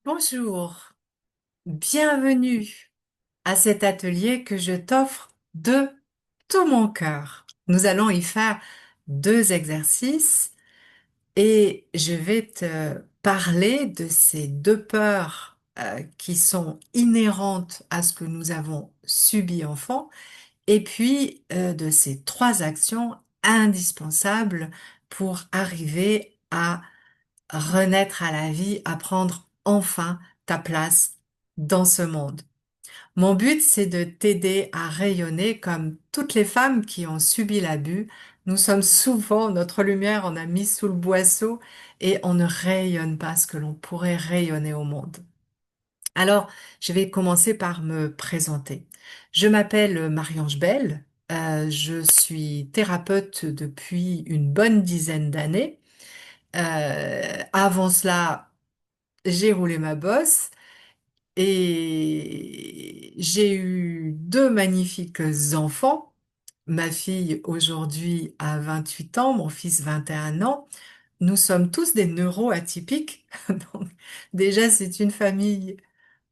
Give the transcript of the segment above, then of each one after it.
Bonjour, bienvenue à cet atelier que je t'offre de tout mon cœur. Nous allons y faire deux exercices et je vais te parler de ces deux peurs qui sont inhérentes à ce que nous avons subi enfant et puis de ces trois actions indispensables pour arriver à renaître à la vie, à prendre enfin ta place dans ce monde. Mon but, c'est de t'aider à rayonner comme toutes les femmes qui ont subi l'abus. Nous sommes souvent, notre lumière, on a mis sous le boisseau et on ne rayonne pas ce que l'on pourrait rayonner au monde. Alors, je vais commencer par me présenter. Je m'appelle Marie-Ange Bell. Je suis thérapeute depuis une bonne dizaine d'années. Avant cela, j'ai roulé ma bosse et j'ai eu deux magnifiques enfants. Ma fille aujourd'hui a 28 ans, mon fils 21 ans. Nous sommes tous des neuroatypiques. Donc, déjà, c'est une famille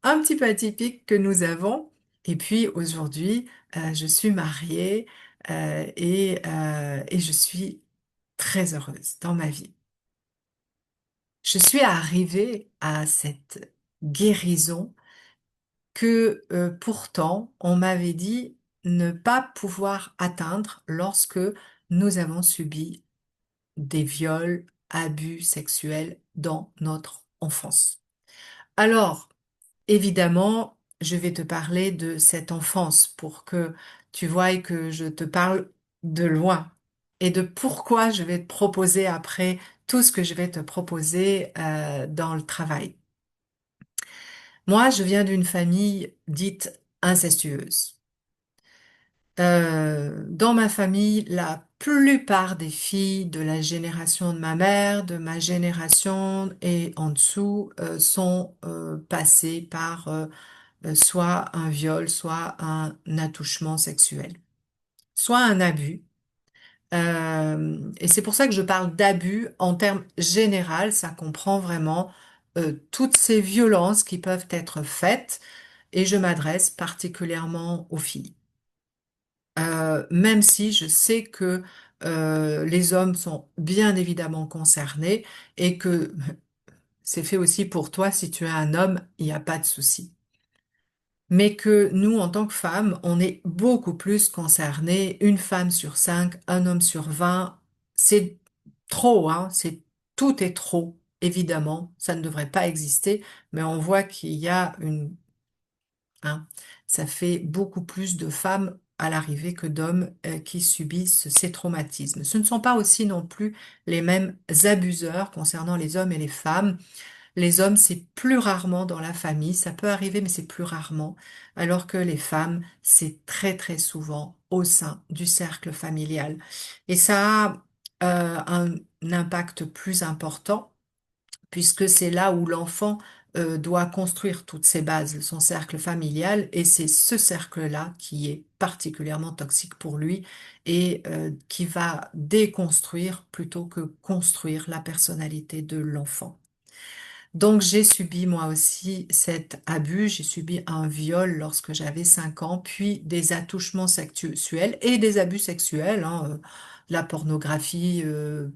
un petit peu atypique que nous avons. Et puis aujourd'hui, je suis mariée et je suis très heureuse dans ma vie. Je suis arrivée à cette guérison que pourtant on m'avait dit ne pas pouvoir atteindre lorsque nous avons subi des viols, abus sexuels dans notre enfance. Alors, évidemment, je vais te parler de cette enfance pour que tu voies que je te parle de loin et de pourquoi je vais te proposer après tout ce que je vais te proposer dans le travail. Moi, je viens d'une famille dite incestueuse. Dans ma famille, la plupart des filles de la génération de ma mère, de ma génération et en dessous, sont passées par soit un viol, soit un attouchement sexuel, soit un abus. Et c'est pour ça que je parle d'abus en termes généraux, ça comprend vraiment toutes ces violences qui peuvent être faites et je m'adresse particulièrement aux filles. Même si je sais que les hommes sont bien évidemment concernés et que c'est fait aussi pour toi, si tu es un homme, il n'y a pas de souci. Mais que nous, en tant que femmes, on est beaucoup plus concernés, une femme sur cinq, un homme sur 20, c'est trop, hein, tout est trop, évidemment, ça ne devrait pas exister, mais on voit qu'il y a hein, ça fait beaucoup plus de femmes à l'arrivée que d'hommes qui subissent ces traumatismes. Ce ne sont pas aussi non plus les mêmes abuseurs concernant les hommes et les femmes. Les hommes, c'est plus rarement dans la famille, ça peut arriver, mais c'est plus rarement, alors que les femmes, c'est très très souvent au sein du cercle familial. Et ça a un impact plus important puisque c'est là où l'enfant doit construire toutes ses bases, son cercle familial, et c'est ce cercle-là qui est particulièrement toxique pour lui et qui va déconstruire plutôt que construire la personnalité de l'enfant. Donc j'ai subi moi aussi cet abus, j'ai subi un viol lorsque j'avais 5 ans, puis des attouchements sexuels et des abus sexuels, hein, la pornographie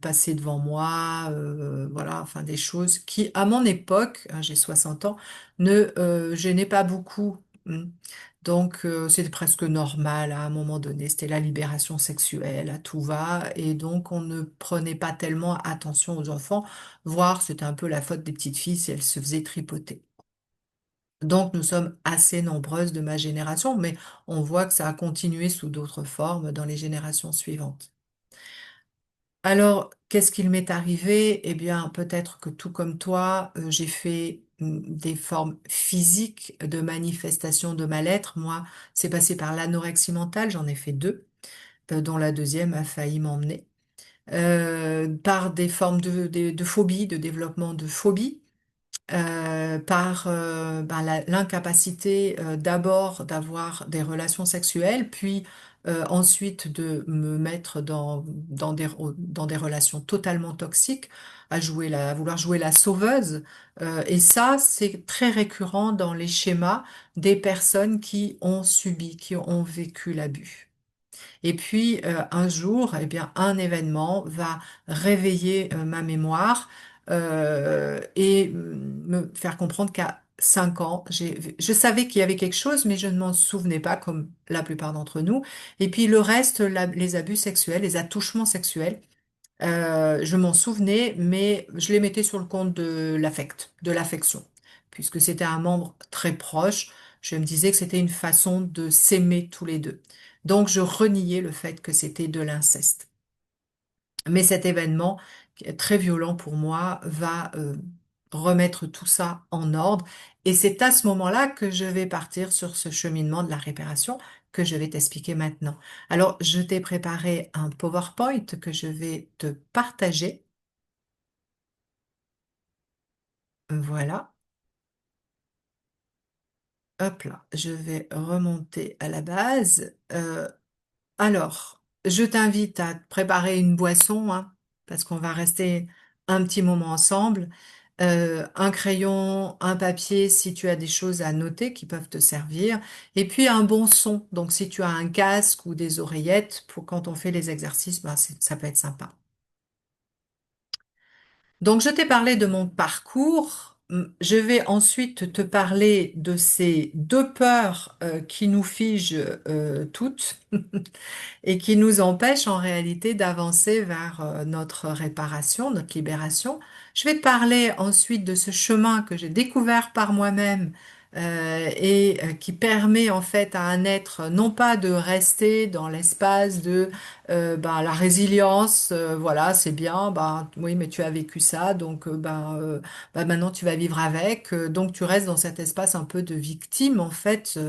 passée devant moi, voilà, enfin des choses qui à mon époque, hein, j'ai 60 ans, ne gênaient pas beaucoup. Donc c'était presque normal à un moment donné, c'était la libération sexuelle à tout va et donc on ne prenait pas tellement attention aux enfants, voire c'était un peu la faute des petites filles si elles se faisaient tripoter. Donc nous sommes assez nombreuses de ma génération, mais on voit que ça a continué sous d'autres formes dans les générations suivantes. Alors, qu'est-ce qu'il m'est arrivé? Eh bien, peut-être que tout comme toi, j'ai fait des formes physiques de manifestation de mal-être. Moi, c'est passé par l'anorexie mentale, j'en ai fait deux, dont la deuxième a failli m'emmener. Par des formes de phobie, de développement de phobie, par ben, l'incapacité d'abord d'avoir des relations sexuelles, puis ensuite de me mettre dans des relations totalement toxiques, à vouloir jouer la sauveuse. Et ça, c'est très récurrent dans les schémas des personnes qui ont subi, qui ont vécu l'abus. Et puis un jour, eh bien, un événement va réveiller ma mémoire et me faire comprendre qu'à 5 ans, je savais qu'il y avait quelque chose, mais je ne m'en souvenais pas, comme la plupart d'entre nous. Et puis le reste, les abus sexuels, les attouchements sexuels, je m'en souvenais, mais je les mettais sur le compte de l'affect, de l'affection, puisque c'était un membre très proche. Je me disais que c'était une façon de s'aimer tous les deux. Donc je reniais le fait que c'était de l'inceste. Mais cet événement, qui est très violent pour moi, va remettre tout ça en ordre. Et c'est à ce moment-là que je vais partir sur ce cheminement de la réparation que je vais t'expliquer maintenant. Alors, je t'ai préparé un PowerPoint que je vais te partager. Voilà. Hop là, je vais remonter à la base. Alors, je t'invite à te préparer une boisson, hein, parce qu'on va rester un petit moment ensemble. Un crayon, un papier si tu as des choses à noter qui peuvent te servir. Et puis un bon son. Donc si tu as un casque ou des oreillettes pour quand on fait les exercices, ben, ça peut être sympa. Donc, je t'ai parlé de mon parcours. Je vais ensuite te parler de ces deux peurs qui nous figent toutes et qui nous empêchent en réalité d'avancer vers notre réparation, notre libération. Je vais te parler ensuite de ce chemin que j'ai découvert par moi-même et qui permet en fait à un être non pas de rester dans l'espace de ben, la résilience, voilà, c'est bien, ben, oui, mais tu as vécu ça, donc ben, maintenant tu vas vivre avec. Donc tu restes dans cet espace un peu de victime, en fait,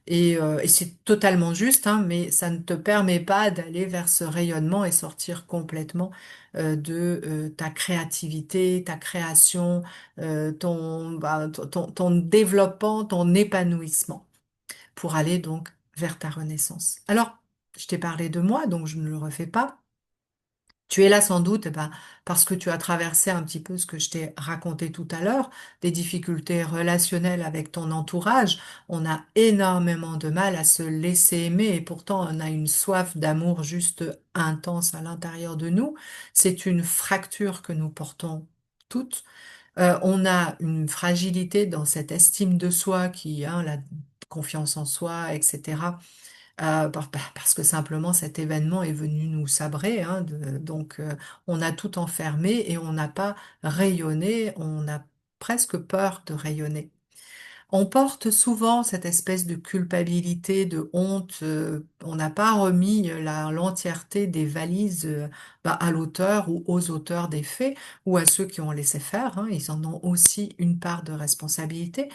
et c'est totalement juste, hein, mais ça ne te permet pas d'aller vers ce rayonnement et sortir complètement de ta créativité, ta création, ton développement, ton épanouissement pour aller donc vers ta renaissance. Alors, je t'ai parlé de moi, donc je ne le refais pas. Tu es là sans doute eh ben, parce que tu as traversé un petit peu ce que je t'ai raconté tout à l'heure, des difficultés relationnelles avec ton entourage. On a énormément de mal à se laisser aimer et pourtant on a une soif d'amour juste intense à l'intérieur de nous. C'est une fracture que nous portons toutes. On a une fragilité dans cette estime de soi qui, hein, la confiance en soi, etc. Parce que simplement cet événement est venu nous sabrer, hein, donc on a tout enfermé et on n'a pas rayonné, on a presque peur de rayonner. On porte souvent cette espèce de culpabilité, de honte. On n'a pas remis l'entièreté des valises bah, à l'auteur ou aux auteurs des faits ou à ceux qui ont laissé faire, hein. Ils en ont aussi une part de responsabilité.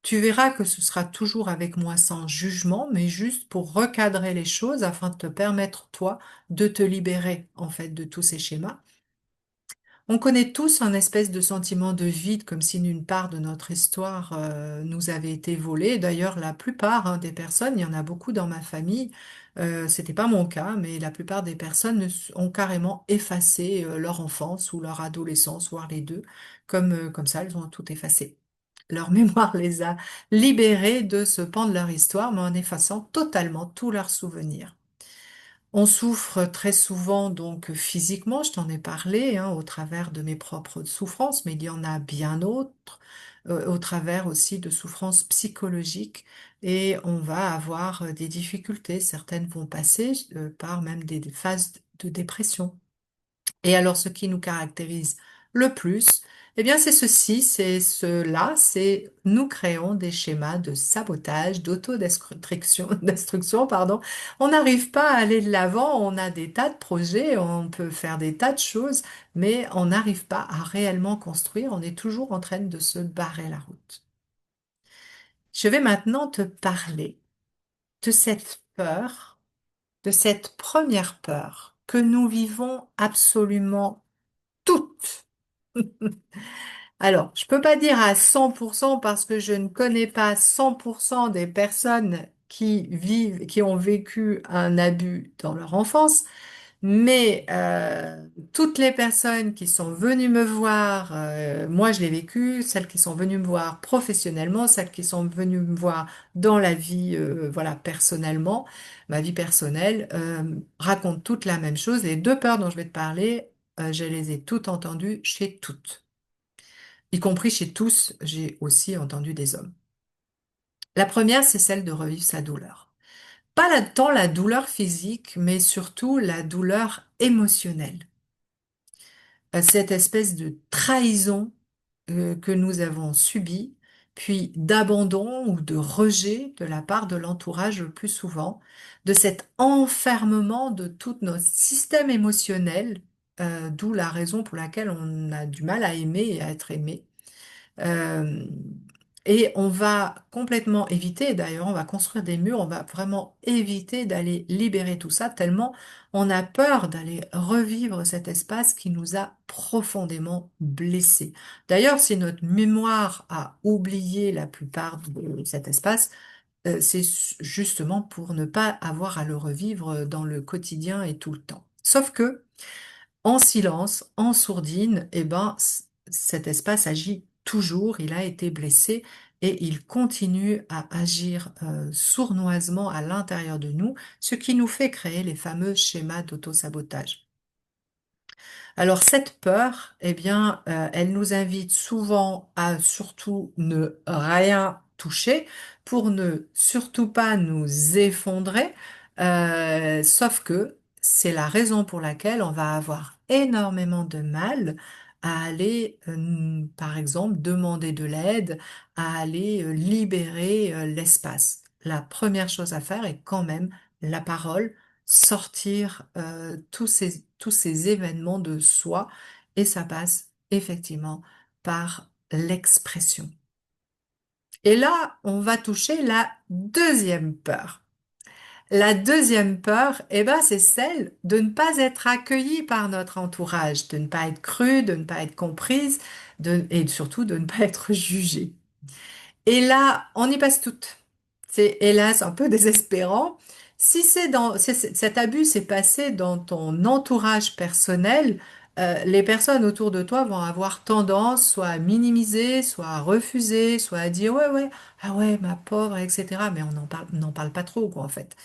Tu verras que ce sera toujours avec moi sans jugement, mais juste pour recadrer les choses afin de te permettre, toi, de te libérer, en fait, de tous ces schémas. On connaît tous un espèce de sentiment de vide, comme si une part de notre histoire nous avait été volée. D'ailleurs, la plupart hein, des personnes, il y en a beaucoup dans ma famille, c'était pas mon cas, mais la plupart des personnes ont carrément effacé leur enfance ou leur adolescence, voire les deux, comme ça, elles ont tout effacé. Leur mémoire les a libérés de ce pan de leur histoire, mais en effaçant totalement tous leurs souvenirs. On souffre très souvent donc physiquement, je t'en ai parlé, hein, au travers de mes propres souffrances, mais il y en a bien d'autres, au travers aussi de souffrances psychologiques, et on va avoir des difficultés. Certaines vont passer par même des phases de dépression. Et alors, ce qui nous caractérise le plus, eh bien, c'est ceci, c'est cela, c'est nous créons des schémas de sabotage, d'autodestruction, destruction, pardon. On n'arrive pas à aller de l'avant, on a des tas de projets, on peut faire des tas de choses, mais on n'arrive pas à réellement construire, on est toujours en train de se barrer la route. Je vais maintenant te parler de cette peur, de cette première peur que nous vivons absolument toutes. Alors, je peux pas dire à 100% parce que je ne connais pas 100% des personnes qui vivent, qui ont vécu un abus dans leur enfance, mais toutes les personnes qui sont venues me voir, moi je l'ai vécu, celles qui sont venues me voir professionnellement, celles qui sont venues me voir dans la vie, voilà, personnellement, ma vie personnelle, racontent toutes la même chose. Les deux peurs dont je vais te parler, je les ai toutes entendues chez toutes, y compris chez tous, j'ai aussi entendu des hommes. La première, c'est celle de revivre sa douleur. Pas tant la douleur physique, mais surtout la douleur émotionnelle. Cette espèce de trahison que nous avons subie, puis d'abandon ou de rejet de la part de l'entourage le plus souvent, de cet enfermement de tout notre système émotionnel, d'où la raison pour laquelle on a du mal à aimer et à être aimé. Euh, et on va complètement éviter, d'ailleurs, on va construire des murs, on va vraiment éviter d'aller libérer tout ça, tellement on a peur d'aller revivre cet espace qui nous a profondément blessés. D'ailleurs, si notre mémoire a oublié la plupart de cet espace, c'est justement pour ne pas avoir à le revivre dans le quotidien et tout le temps. Sauf que, en silence, en sourdine, eh ben, cet espace agit toujours, il a été blessé et il continue à agir sournoisement à l'intérieur de nous, ce qui nous fait créer les fameux schémas d'autosabotage. Alors cette peur, eh bien, elle nous invite souvent à surtout ne rien toucher pour ne surtout pas nous effondrer, sauf que c'est la raison pour laquelle on va avoir énormément de mal à aller, par exemple, demander de l'aide, à aller libérer l'espace. La première chose à faire est quand même la parole, sortir tous ces événements de soi, et ça passe effectivement par l'expression. Et là, on va toucher la deuxième peur. La deuxième peur, eh ben, c'est celle de ne pas être accueillie par notre entourage, de ne pas être crue, de ne pas être comprise, et surtout de ne pas être jugée. Et là, on y passe toutes. C'est hélas un peu désespérant. Si cet abus s'est passé dans ton entourage personnel, les personnes autour de toi vont avoir tendance soit à minimiser, soit à refuser, soit à dire ouais ouais ah ouais ma pauvre, etc. Mais on n'en parle pas trop quoi en fait.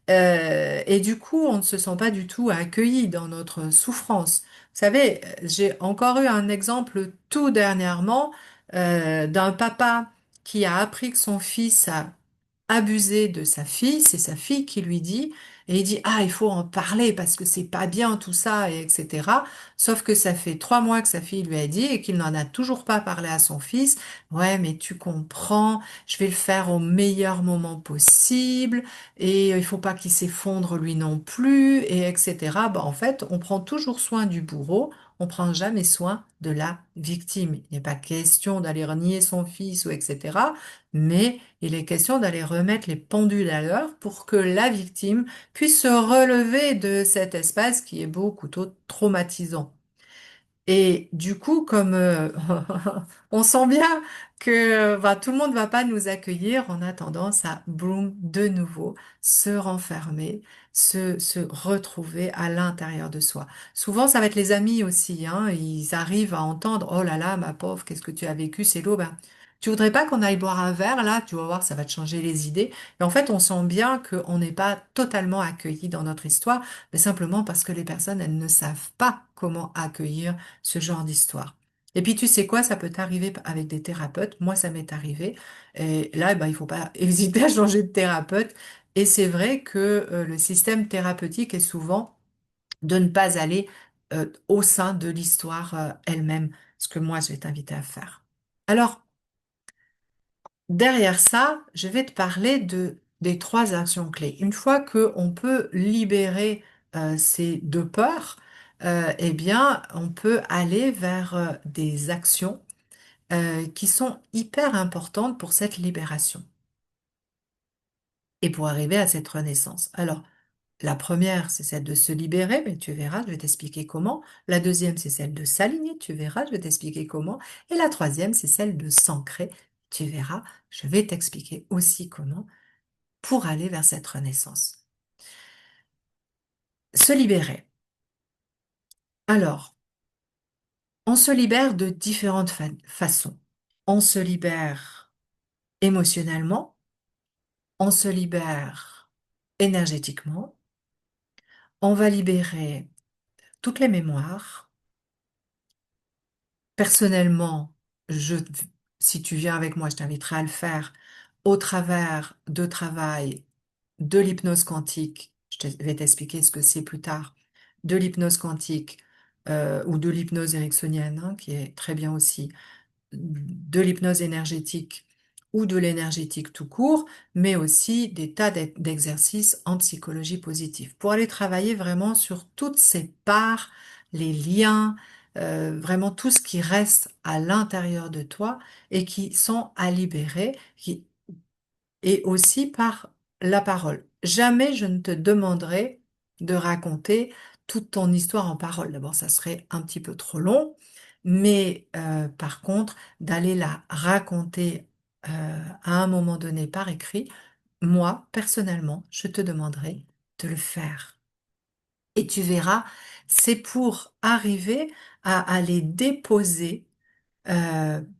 Et du coup, on ne se sent pas du tout accueilli dans notre souffrance. Vous savez, j'ai encore eu un exemple tout dernièrement d'un papa qui a appris que son fils a abusé de sa fille. C'est sa fille qui lui dit, et il dit, ah, il faut en parler parce que c'est pas bien tout ça, et etc. Sauf que ça fait 3 mois que sa fille lui a dit et qu'il n'en a toujours pas parlé à son fils. Ouais, mais tu comprends, je vais le faire au meilleur moment possible et il faut pas qu'il s'effondre lui non plus, et etc. Bah, en fait, on prend toujours soin du bourreau, on prend jamais soin de la victime. Il n'est pas question d'aller renier son fils ou etc. Mais il est question d'aller remettre les pendules à l'heure pour que la victime puisse se relever de cet espace qui est beaucoup trop traumatisant. Et du coup, comme on sent bien que bah, tout le monde ne va pas nous accueillir, on a tendance à, boum, de nouveau, se renfermer, se retrouver à l'intérieur de soi. Souvent, ça va être les amis aussi, hein, ils arrivent à entendre, oh là là, ma pauvre, qu'est-ce que tu as vécu, c'est lourd. Ben, tu voudrais pas qu'on aille boire un verre là, tu vas voir, ça va te changer les idées. Et en fait, on sent bien qu'on n'est pas totalement accueilli dans notre histoire, mais simplement parce que les personnes, elles ne savent pas comment accueillir ce genre d'histoire. Et puis tu sais quoi, ça peut t'arriver avec des thérapeutes. Moi, ça m'est arrivé. Et là, ben, il faut pas hésiter à changer de thérapeute. Et c'est vrai que le système thérapeutique est souvent de ne pas aller au sein de l'histoire elle-même, ce que moi, je vais t'inviter à faire. Alors, derrière ça, je vais te parler des trois actions clés. Une fois que on peut libérer ces deux peurs, eh bien, on peut aller vers des actions qui sont hyper importantes pour cette libération et pour arriver à cette renaissance. Alors, la première, c'est celle de se libérer, mais tu verras, je vais t'expliquer comment. La deuxième, c'est celle de s'aligner, tu verras, je vais t'expliquer comment. Et la troisième, c'est celle de s'ancrer, tu verras, je vais t'expliquer aussi comment. pour aller vers cette renaissance. Se libérer. Alors, on se libère de différentes façons. On se libère émotionnellement, on se libère énergétiquement, on va libérer toutes les mémoires. Personnellement, je, si tu viens avec moi, je t'inviterai à le faire au travers de travail de l'hypnose quantique. Vais t'expliquer ce que c'est plus tard. De l'hypnose quantique ou de l'hypnose ericksonienne, hein, qui est très bien aussi, de l'hypnose énergétique ou de l'énergétique tout court, mais aussi des tas d'exercices en psychologie positive pour aller travailler vraiment sur toutes ces parts, les liens, vraiment tout ce qui reste à l'intérieur de toi et qui sont à libérer, et aussi par la parole. Jamais je ne te demanderai de raconter toute ton histoire en parole. D'abord, ça serait un petit peu trop long, mais par contre, d'aller la raconter à un moment donné par écrit, moi, personnellement, je te demanderai de le faire. Et tu verras, c'est pour arriver à aller déposer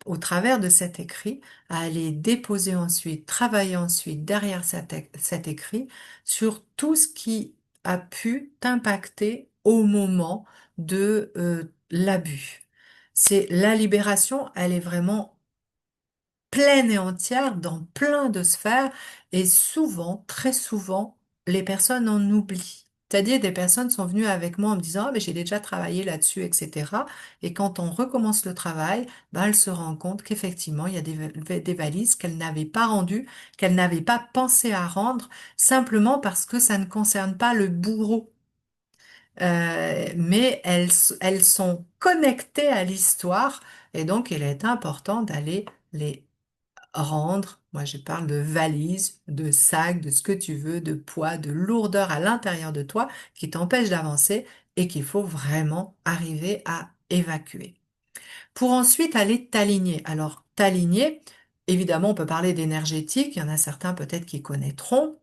au travers de cet écrit, à aller déposer ensuite, travailler ensuite derrière cet écrit sur tout ce qui a pu t'impacter au moment de l'abus. C'est la libération, elle est vraiment pleine et entière dans plein de sphères et souvent, très souvent, les personnes en oublient. C'est-à-dire des personnes sont venues avec moi en me disant, ah, mais j'ai déjà travaillé là-dessus, etc. Et quand on recommence le travail, ben, elle se rend compte qu'effectivement, il y a des valises qu'elle n'avait pas rendues, qu'elle n'avait pas pensé à rendre, simplement parce que ça ne concerne pas le bourreau. Mais elles sont connectées à l'histoire et donc il est important d'aller les rendre, moi je parle de valise, de sac, de ce que tu veux, de poids, de lourdeur à l'intérieur de toi qui t'empêche d'avancer et qu'il faut vraiment arriver à évacuer. Pour ensuite aller t'aligner. Alors t'aligner, évidemment on peut parler d'énergétique, il y en a certains peut-être qui connaîtront.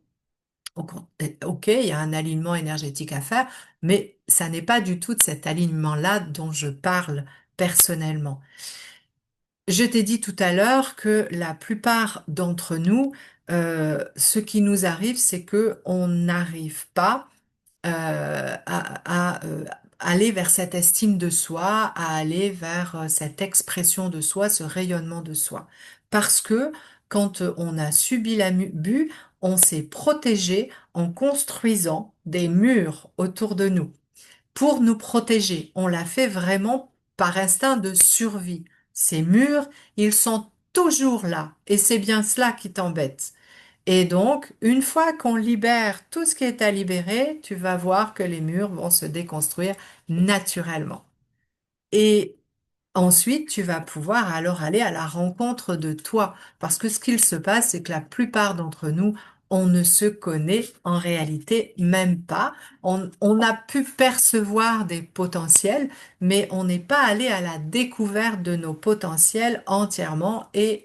Ok, il y a un alignement énergétique à faire, mais ça n'est pas du tout de cet alignement-là dont je parle personnellement. Je t'ai dit tout à l'heure que la plupart d'entre nous, ce qui nous arrive, c'est que on n'arrive pas à aller vers cette estime de soi, à aller vers cette expression de soi, ce rayonnement de soi. Parce que quand on a subi l'abus, on s'est protégé en construisant des murs autour de nous pour nous protéger. On l'a fait vraiment par instinct de survie. Ces murs, ils sont toujours là et c'est bien cela qui t'embête. Et donc, une fois qu'on libère tout ce qui est à libérer, tu vas voir que les murs vont se déconstruire naturellement. Et ensuite, tu vas pouvoir alors aller à la rencontre de toi. Parce que ce qu'il se passe, c'est que la plupart d'entre nous, on ne se connaît en réalité même pas. On a pu percevoir des potentiels, mais on n'est pas allé à la découverte de nos potentiels entièrement et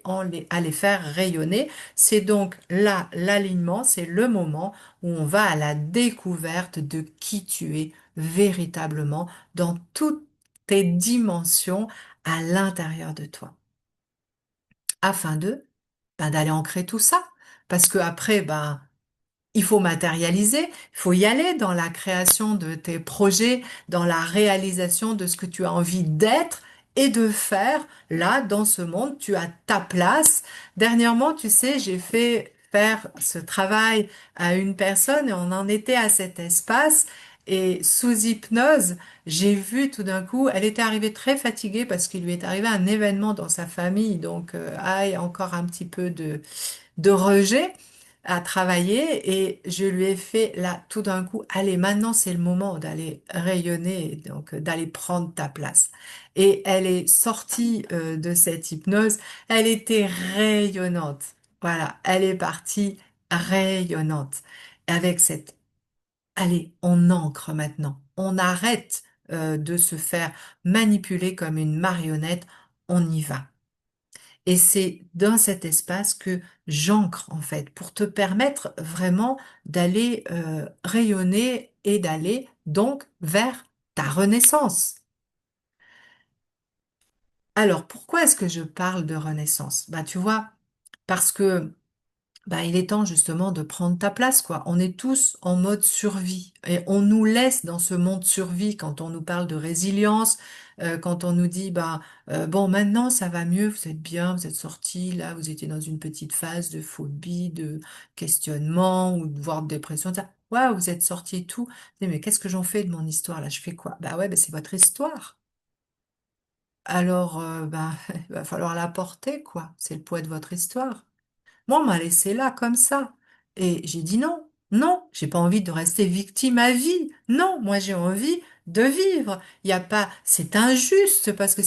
à les faire rayonner. C'est donc là, l'alignement, c'est le moment où on va à la découverte de qui tu es véritablement dans toutes tes dimensions à l'intérieur de toi, afin d'aller ancrer tout ça. Parce que après, il faut matérialiser, il faut y aller dans la création de tes projets, dans la réalisation de ce que tu as envie d'être et de faire. Là, dans ce monde, tu as ta place. Dernièrement, tu sais, j'ai fait faire ce travail à une personne et on en était à cet espace. Et sous hypnose, j'ai vu tout d'un coup, elle était arrivée très fatiguée parce qu'il lui est arrivé un événement dans sa famille. Donc, il y a encore un petit peu de rejet à travailler et je lui ai fait là tout d'un coup, allez, maintenant c'est le moment d'aller rayonner, donc d'aller prendre ta place. Et elle est sortie de cette hypnose, elle était rayonnante. Voilà, elle est partie rayonnante avec cette, allez, on ancre maintenant, on arrête de se faire manipuler comme une marionnette, on y va. Et c'est dans cet espace que j'ancre, en fait, pour te permettre vraiment d'aller rayonner et d'aller donc vers ta renaissance. Alors, pourquoi est-ce que je parle de renaissance? Bah, tu vois, parce que bah, il est temps justement de prendre ta place, quoi. On est tous en mode survie et on nous laisse dans ce monde survie quand on nous parle de résilience, quand on nous dit, bah, bon, maintenant ça va mieux, vous êtes bien, vous êtes sortis, là, vous étiez dans une petite phase de phobie, de questionnement ou voire de dépression, ça. Waouh, vous êtes sortis et tout. Mais qu'est-ce que j'en fais de mon histoire là? Je fais quoi? Bah ouais, bah, c'est votre histoire. Alors, bah, il va falloir la porter, quoi. C'est le poids de votre histoire. Moi, on m'a laissé là comme ça. Et j'ai dit non, non, j'ai pas envie de rester victime à vie. Non, moi j'ai envie de vivre. Il y a pas, c'est injuste parce que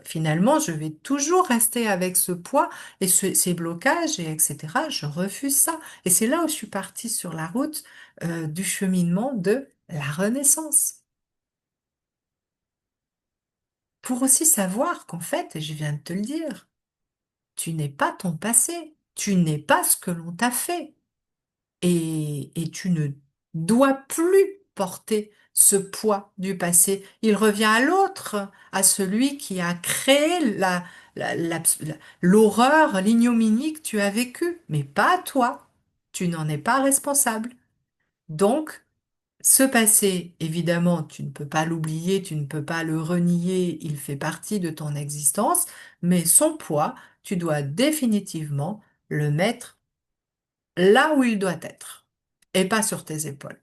finalement, je vais toujours rester avec ce poids et ces blocages et etc. Je refuse ça. Et c'est là où je suis partie sur la route du cheminement de la Renaissance. Pour aussi savoir qu'en fait, et je viens de te le dire, tu n'es pas ton passé. Tu n'es pas ce que l'on t'a fait. Et tu ne dois plus porter ce poids du passé. Il revient à l'autre, à celui qui a créé l'horreur, l'ignominie que tu as vécue, mais pas à toi. Tu n'en es pas responsable. Donc, ce passé, évidemment, tu ne peux pas l'oublier, tu ne peux pas le renier, il fait partie de ton existence, mais son poids, tu dois définitivement le mettre là où il doit être, et pas sur tes épaules.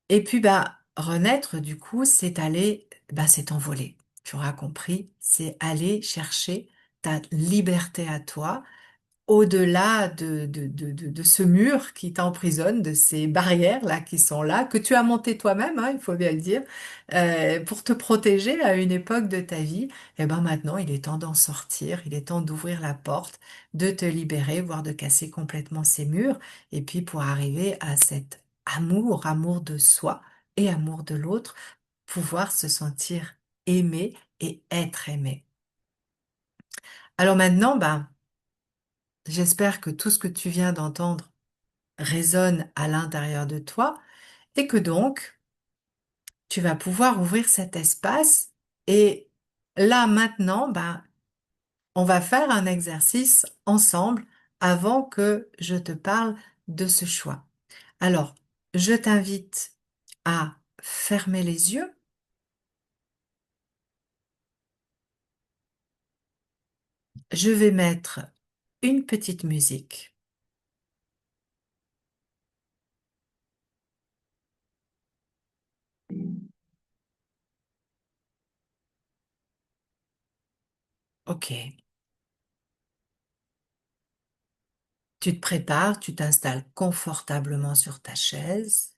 Et puis, bah, renaître, du coup, c'est aller, bah, c'est t'envoler. Tu auras compris, c'est aller chercher ta liberté à toi, au-delà de ce mur qui t'emprisonne, de ces barrières-là qui sont là, que tu as montées toi-même, hein, il faut bien le dire, pour te protéger à une époque de ta vie. Et ben maintenant, il est temps d'en sortir, il est temps d'ouvrir la porte, de te libérer, voire de casser complètement ces murs, et puis pour arriver à cet amour, amour de soi et amour de l'autre, pouvoir se sentir aimé et être aimé. Alors maintenant, ben, j'espère que tout ce que tu viens d'entendre résonne à l'intérieur de toi et que donc tu vas pouvoir ouvrir cet espace et là maintenant, ben, on va faire un exercice ensemble avant que je te parle de ce choix. Alors, je t'invite à fermer les yeux. Je vais mettre une petite musique. Ok. Tu te prépares, tu t'installes confortablement sur ta chaise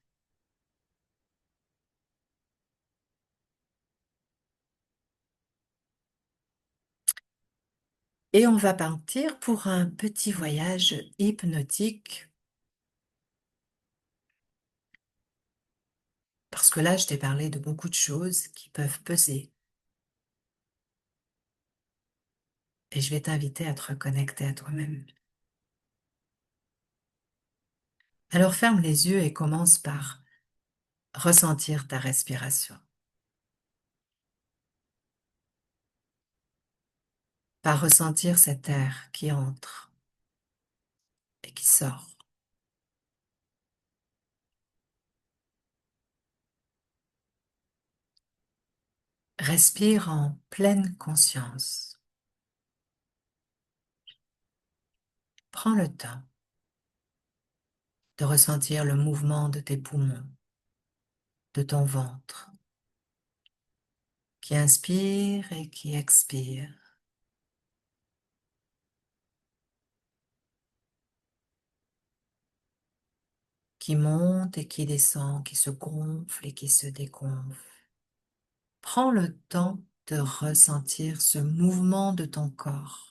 et on va partir pour un petit voyage hypnotique. Parce que là, je t'ai parlé de beaucoup de choses qui peuvent peser et je vais t'inviter à te reconnecter à toi-même. Alors ferme les yeux et commence par ressentir ta respiration, par ressentir cet air qui entre et qui sort. Respire en pleine conscience. Prends le temps de ressentir le mouvement de tes poumons, de ton ventre, qui inspire et qui expire, qui monte et qui descend, qui se gonfle et qui se dégonfle. Prends le temps de ressentir ce mouvement de ton corps.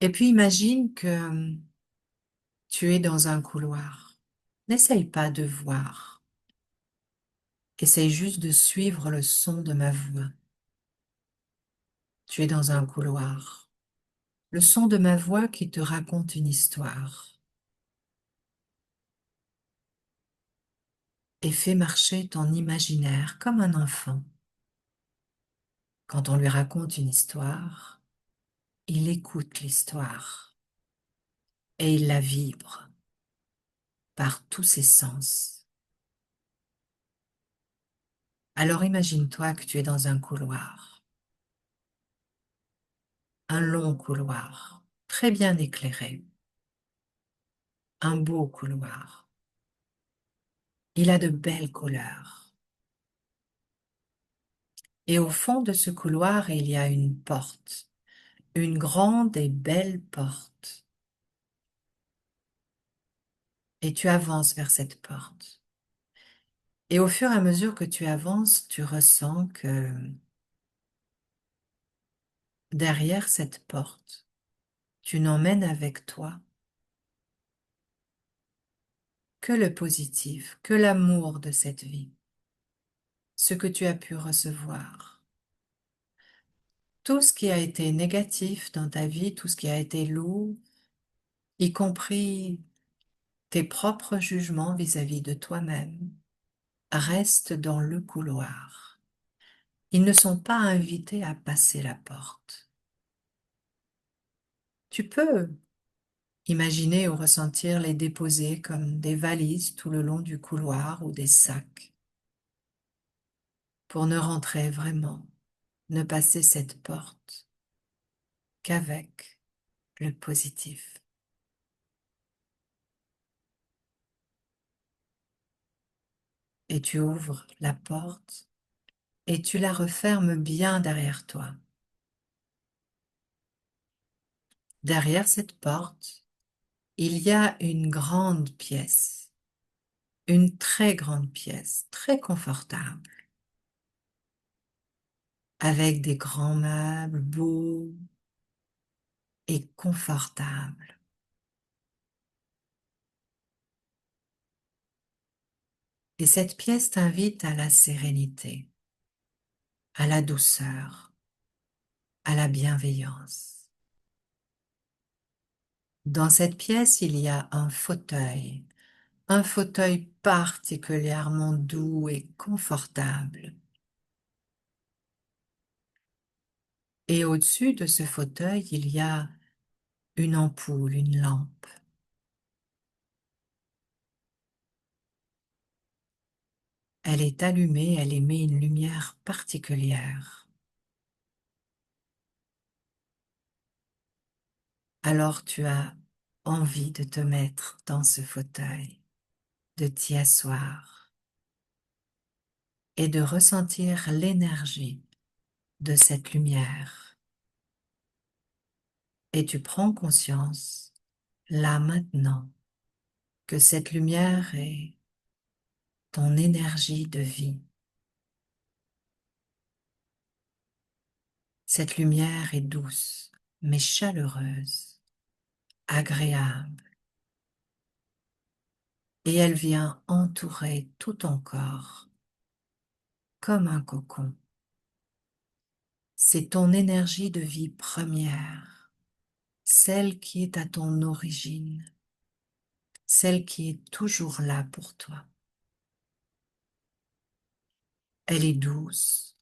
Et puis imagine que Tu es dans un couloir. N'essaye pas de voir. Essaye juste de suivre le son de ma voix. Tu es dans un couloir. Le son de ma voix qui te raconte une histoire. Et fais marcher ton imaginaire comme un enfant. Quand on lui raconte une histoire, il écoute l'histoire et il la vibre par tous ses sens. Alors imagine-toi que tu es dans un couloir, un long couloir, très bien éclairé, un beau couloir. Il a de belles couleurs. Et au fond de ce couloir, il y a une porte, une grande et belle porte. Et tu avances vers cette porte. Et au fur et à mesure que tu avances, tu ressens que derrière cette porte, tu n'emmènes avec toi que le positif, que l'amour de cette vie, ce que tu as pu recevoir. Tout ce qui a été négatif dans ta vie, tout ce qui a été lourd, y compris tes propres jugements vis-à-vis de toi-même, reste dans le couloir. Ils ne sont pas invités à passer la porte. Tu peux imaginer ou ressentir les déposer comme des valises tout le long du couloir ou des sacs pour ne rentrer vraiment, ne passer cette porte qu'avec le positif. Et tu ouvres la porte et tu la refermes bien derrière toi. Derrière cette porte, il y a une grande pièce, une très grande pièce, très confortable, avec des grands meubles beaux et confortables. Et cette pièce t'invite à la sérénité, à la douceur, à la bienveillance. Dans cette pièce, il y a un fauteuil particulièrement doux et confortable. Et au-dessus de ce fauteuil, il y a une ampoule, une lampe. Elle est allumée, elle émet une lumière particulière. Alors tu as envie de te mettre dans ce fauteuil, de t'y asseoir et de ressentir l'énergie de cette lumière. Et tu prends conscience, là maintenant, que cette lumière est ton énergie de vie. Cette lumière est douce, mais chaleureuse, agréable, et elle vient entourer tout ton corps comme un cocon. C'est ton énergie de vie première, celle qui est à ton origine, celle qui est toujours là pour toi. Elle est douce,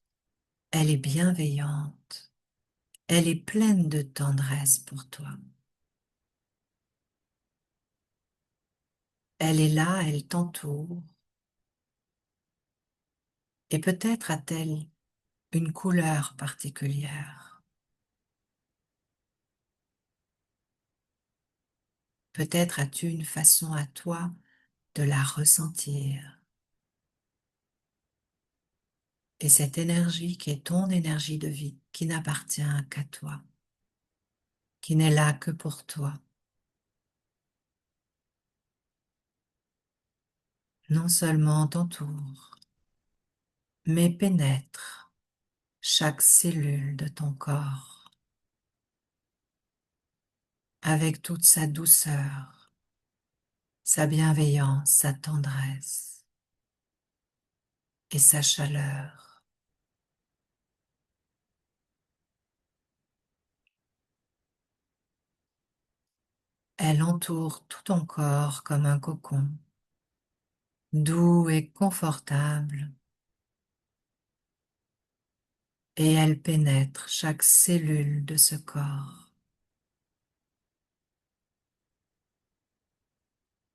elle est bienveillante, elle est pleine de tendresse pour toi. Elle est là, elle t'entoure, et peut-être a-t-elle une couleur particulière. Peut-être as-tu une façon à toi de la ressentir. Et cette énergie qui est ton énergie de vie, qui n'appartient qu'à toi, qui n'est là que pour toi, non seulement t'entoure, mais pénètre chaque cellule de ton corps avec toute sa douceur, sa bienveillance, sa tendresse et sa chaleur. Elle entoure tout ton corps comme un cocon, doux et confortable, et elle pénètre chaque cellule de ce corps,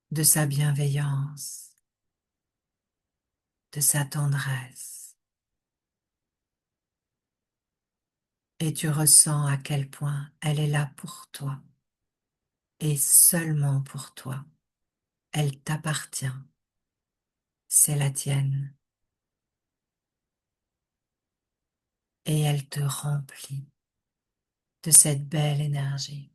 de sa bienveillance, de sa tendresse, et tu ressens à quel point elle est là pour toi, et seulement pour toi. Elle t'appartient, c'est la tienne, et elle te remplit de cette belle énergie.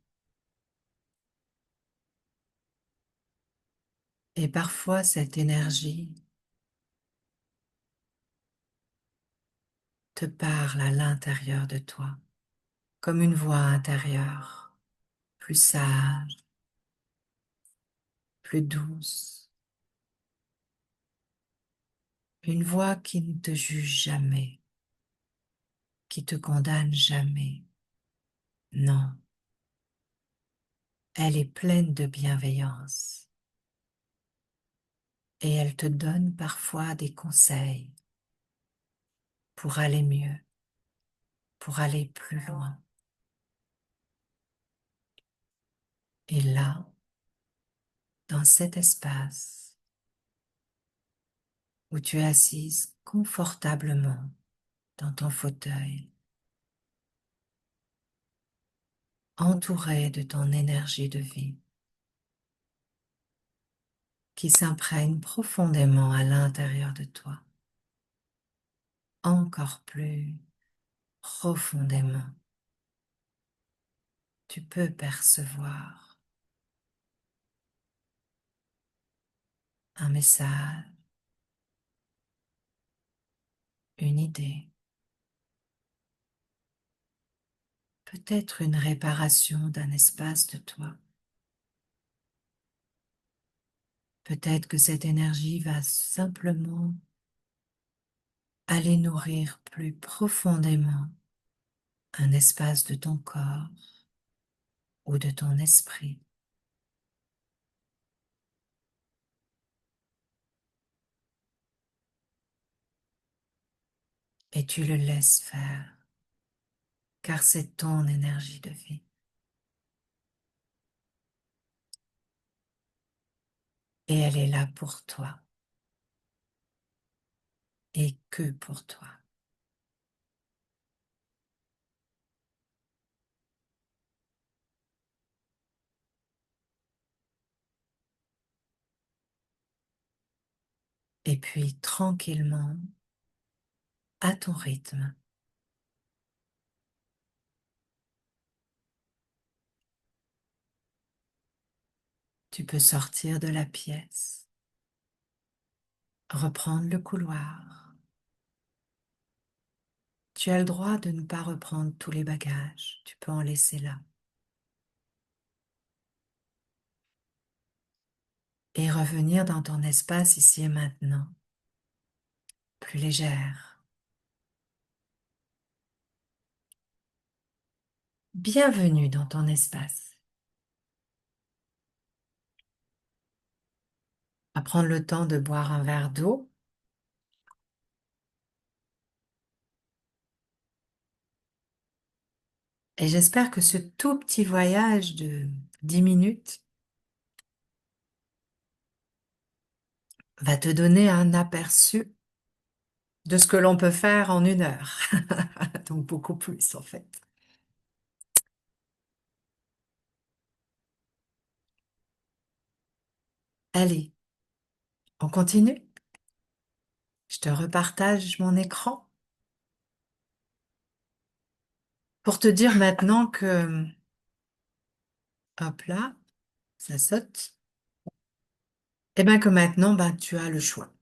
Et parfois cette énergie te parle à l'intérieur de toi, comme une voix intérieure, plus sage, plus douce, une voix qui ne te juge jamais, qui te condamne jamais. Non, elle est pleine de bienveillance et elle te donne parfois des conseils pour aller mieux, pour aller plus loin. Et là, dans cet espace où tu es assise confortablement dans ton fauteuil, entourée de ton énergie de vie, qui s'imprègne profondément à l'intérieur de toi, encore plus profondément, tu peux percevoir un message, une idée, peut-être une réparation d'un espace de toi. Peut-être que cette énergie va simplement aller nourrir plus profondément un espace de ton corps ou de ton esprit. Et tu le laisses faire, car c'est ton énergie de vie. Et elle est là pour toi, et que pour toi. Et puis tranquillement, à ton rythme, tu peux sortir de la pièce, reprendre le couloir. Tu as le droit de ne pas reprendre tous les bagages, tu peux en laisser là. Et revenir dans ton espace ici et maintenant, plus légère. Bienvenue dans ton espace. À prendre le temps de boire un verre d'eau. Et j'espère que ce tout petit voyage de 10 minutes va te donner un aperçu de ce que l'on peut faire en 1 heure. Donc beaucoup plus en fait. Allez, on continue. Je te repartage mon écran pour te dire maintenant que, hop là, ça saute. Et bien que maintenant, ben, tu as le choix.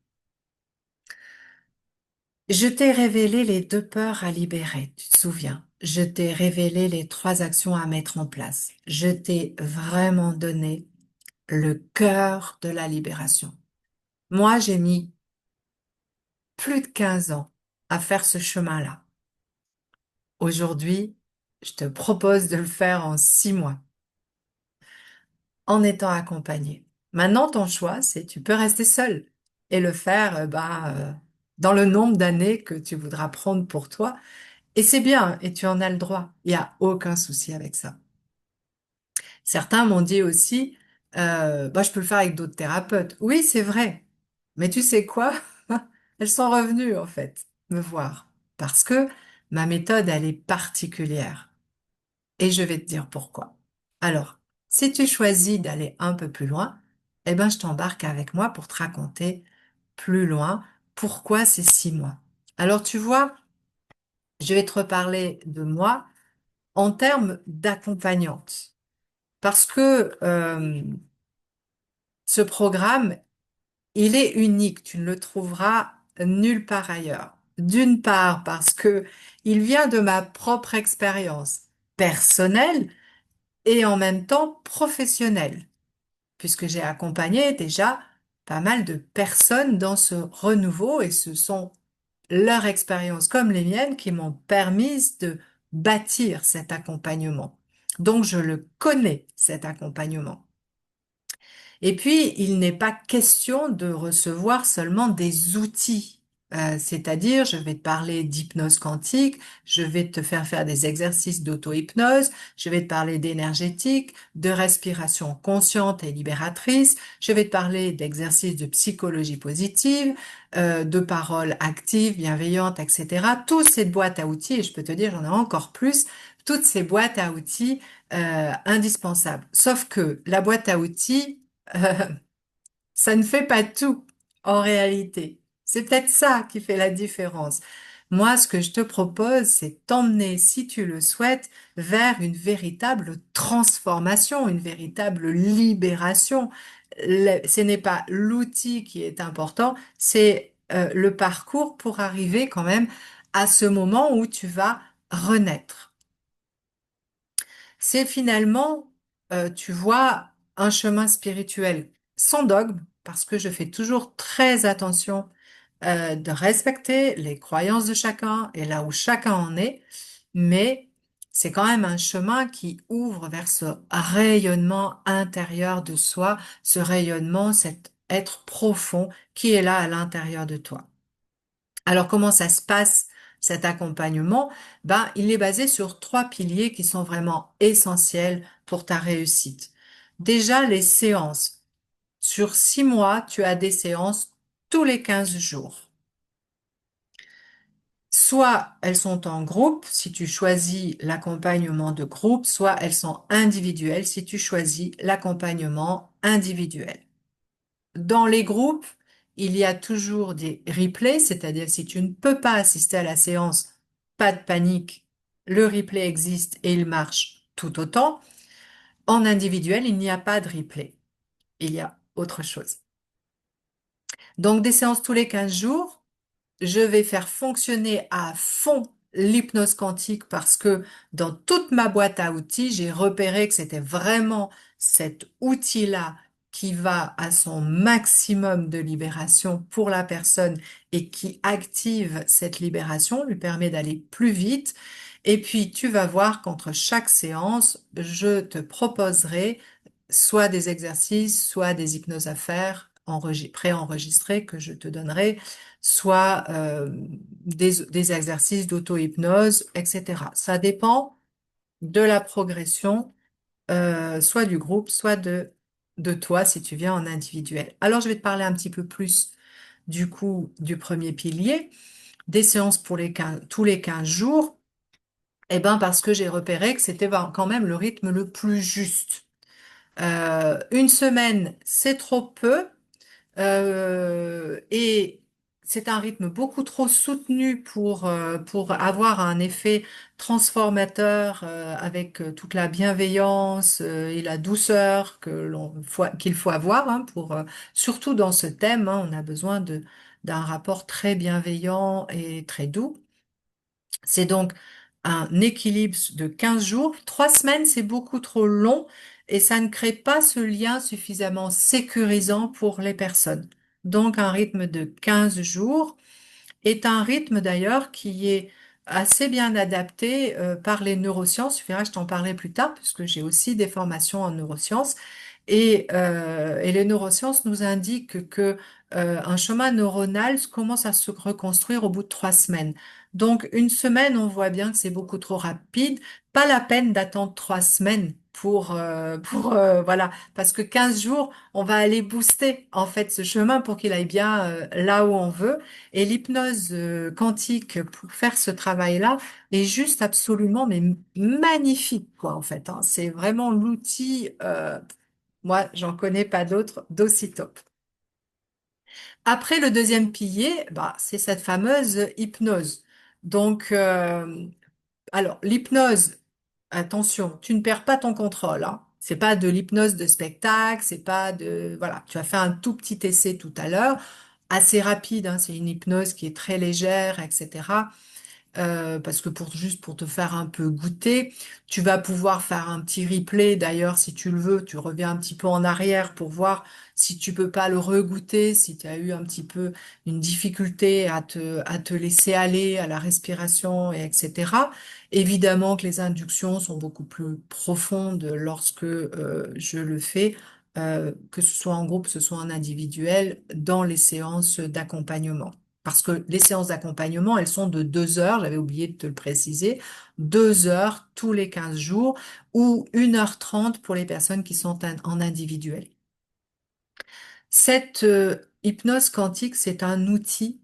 Je t'ai révélé les 2 peurs à libérer, tu te souviens. Je t'ai révélé les 3 actions à mettre en place. Je t'ai vraiment donné le cœur de la libération. Moi, j'ai mis plus de 15 ans à faire ce chemin-là. Aujourd'hui, je te propose de le faire en 6 mois, en étant accompagné. Maintenant, ton choix, c'est tu peux rester seul et le faire dans le nombre d'années que tu voudras prendre pour toi. Et c'est bien, et tu en as le droit. Il n'y a aucun souci avec ça. Certains m'ont dit aussi, je peux le faire avec d'autres thérapeutes. Oui, c'est vrai. Mais tu sais quoi? Elles sont revenues, en fait, me voir. Parce que ma méthode, elle est particulière. Et je vais te dire pourquoi. Alors, si tu choisis d'aller un peu plus loin, eh ben, je t'embarque avec moi pour te raconter plus loin pourquoi ces 6 mois. Alors, tu vois, je vais te reparler de moi en termes d'accompagnante. Parce que ce programme, il est unique. Tu ne le trouveras nulle part ailleurs. D'une part, parce que il vient de ma propre expérience personnelle et en même temps professionnelle, puisque j'ai accompagné déjà pas mal de personnes dans ce renouveau et ce sont leurs expériences comme les miennes qui m'ont permis de bâtir cet accompagnement. Donc, je le connais, cet accompagnement. Et puis, il n'est pas question de recevoir seulement des outils. C'est-à-dire, je vais te parler d'hypnose quantique, je vais te faire faire des exercices d'auto-hypnose, je vais te parler d'énergétique, de respiration consciente et libératrice, je vais te parler d'exercices de psychologie positive, de paroles actives, bienveillantes, etc. Toute cette boîte à outils, et je peux te dire, j'en ai encore plus, toutes ces boîtes à outils indispensables. Sauf que la boîte à outils, euh, ça ne fait pas tout en réalité. C'est peut-être ça qui fait la différence. Moi, ce que je te propose, c'est t'emmener, si tu le souhaites, vers une véritable transformation, une véritable libération. Ce n'est pas l'outil qui est important, c'est le parcours pour arriver quand même à ce moment où tu vas renaître. C'est finalement, tu vois, un chemin spirituel sans dogme, parce que je fais toujours très attention de respecter les croyances de chacun et là où chacun en est, mais c'est quand même un chemin qui ouvre vers ce rayonnement intérieur de soi, ce rayonnement, cet être profond qui est là à l'intérieur de toi. Alors, comment ça se passe, cet accompagnement? Ben, il est basé sur 3 piliers qui sont vraiment essentiels pour ta réussite. Déjà, les séances. Sur 6 mois, tu as des séances tous les 15 jours. Soit elles sont en groupe, si tu choisis l'accompagnement de groupe, soit elles sont individuelles, si tu choisis l'accompagnement individuel. Dans les groupes, il y a toujours des replays, c'est-à-dire si tu ne peux pas assister à la séance, pas de panique, le replay existe et il marche tout autant. En individuel, il n'y a pas de replay, il y a autre chose. Donc des séances tous les 15 jours, je vais faire fonctionner à fond l'hypnose quantique parce que dans toute ma boîte à outils, j'ai repéré que c'était vraiment cet outil-là qui va à son maximum de libération pour la personne et qui active cette libération, lui permet d'aller plus vite. Et puis, tu vas voir qu'entre chaque séance, je te proposerai soit des exercices, soit des hypnoses à faire préenregistrées que je te donnerai, soit des exercices d'auto-hypnose, etc. Ça dépend de la progression, soit du groupe, soit de toi si tu viens en individuel. Alors, je vais te parler un petit peu plus du coup du premier pilier, des séances pour tous les 15 jours, eh ben parce que j'ai repéré que c'était quand même le rythme le plus juste. Une semaine, c'est trop peu. Et c'est un rythme beaucoup trop soutenu pour avoir un effet transformateur avec toute la bienveillance et la douceur qu'il faut avoir hein, surtout dans ce thème, hein, on a besoin d'un rapport très bienveillant et très doux. C'est donc un équilibre de 15 jours. 3 semaines, c'est beaucoup trop long. et ça ne crée pas ce lien suffisamment sécurisant pour les personnes. Donc un rythme de 15 jours est un rythme d'ailleurs qui est assez bien adapté par les neurosciences. Tu verras, je t'en parlerai plus tard, puisque j'ai aussi des formations en neurosciences. Et les neurosciences nous indiquent que un schéma neuronal commence à se reconstruire au bout de 3 semaines. Donc une semaine, on voit bien que c'est beaucoup trop rapide. Pas la peine d'attendre 3 semaines voilà, parce que 15 jours, on va aller booster en fait ce chemin pour qu'il aille bien là où on veut. Et l'hypnose quantique pour faire ce travail-là est juste absolument mais magnifique quoi en fait, hein. C'est vraiment l'outil. Moi, j'en connais pas d'autre d'aussi top. Après, le deuxième pilier, bah, c'est cette fameuse hypnose. Donc, alors, l'hypnose, attention, tu ne perds pas ton contrôle, hein. C'est pas de l'hypnose de spectacle, c'est pas de, voilà, tu as fait un tout petit essai tout à l'heure, assez rapide, hein, c'est une hypnose qui est très légère, etc. Parce que juste pour te faire un peu goûter, tu vas pouvoir faire un petit replay. D'ailleurs, si tu le veux, tu reviens un petit peu en arrière pour voir si tu peux pas le regoûter, si tu as eu un petit peu une difficulté à te laisser aller à la respiration, et etc. Évidemment que les inductions sont beaucoup plus profondes lorsque je le fais. Que ce soit en groupe, que ce soit en individuel, dans les séances d'accompagnement. Parce que les séances d'accompagnement, elles sont de 2 heures, j'avais oublié de te le préciser, 2 heures tous les 15 jours ou 1h30 pour les personnes qui sont en individuel. Cette hypnose quantique, c'est un outil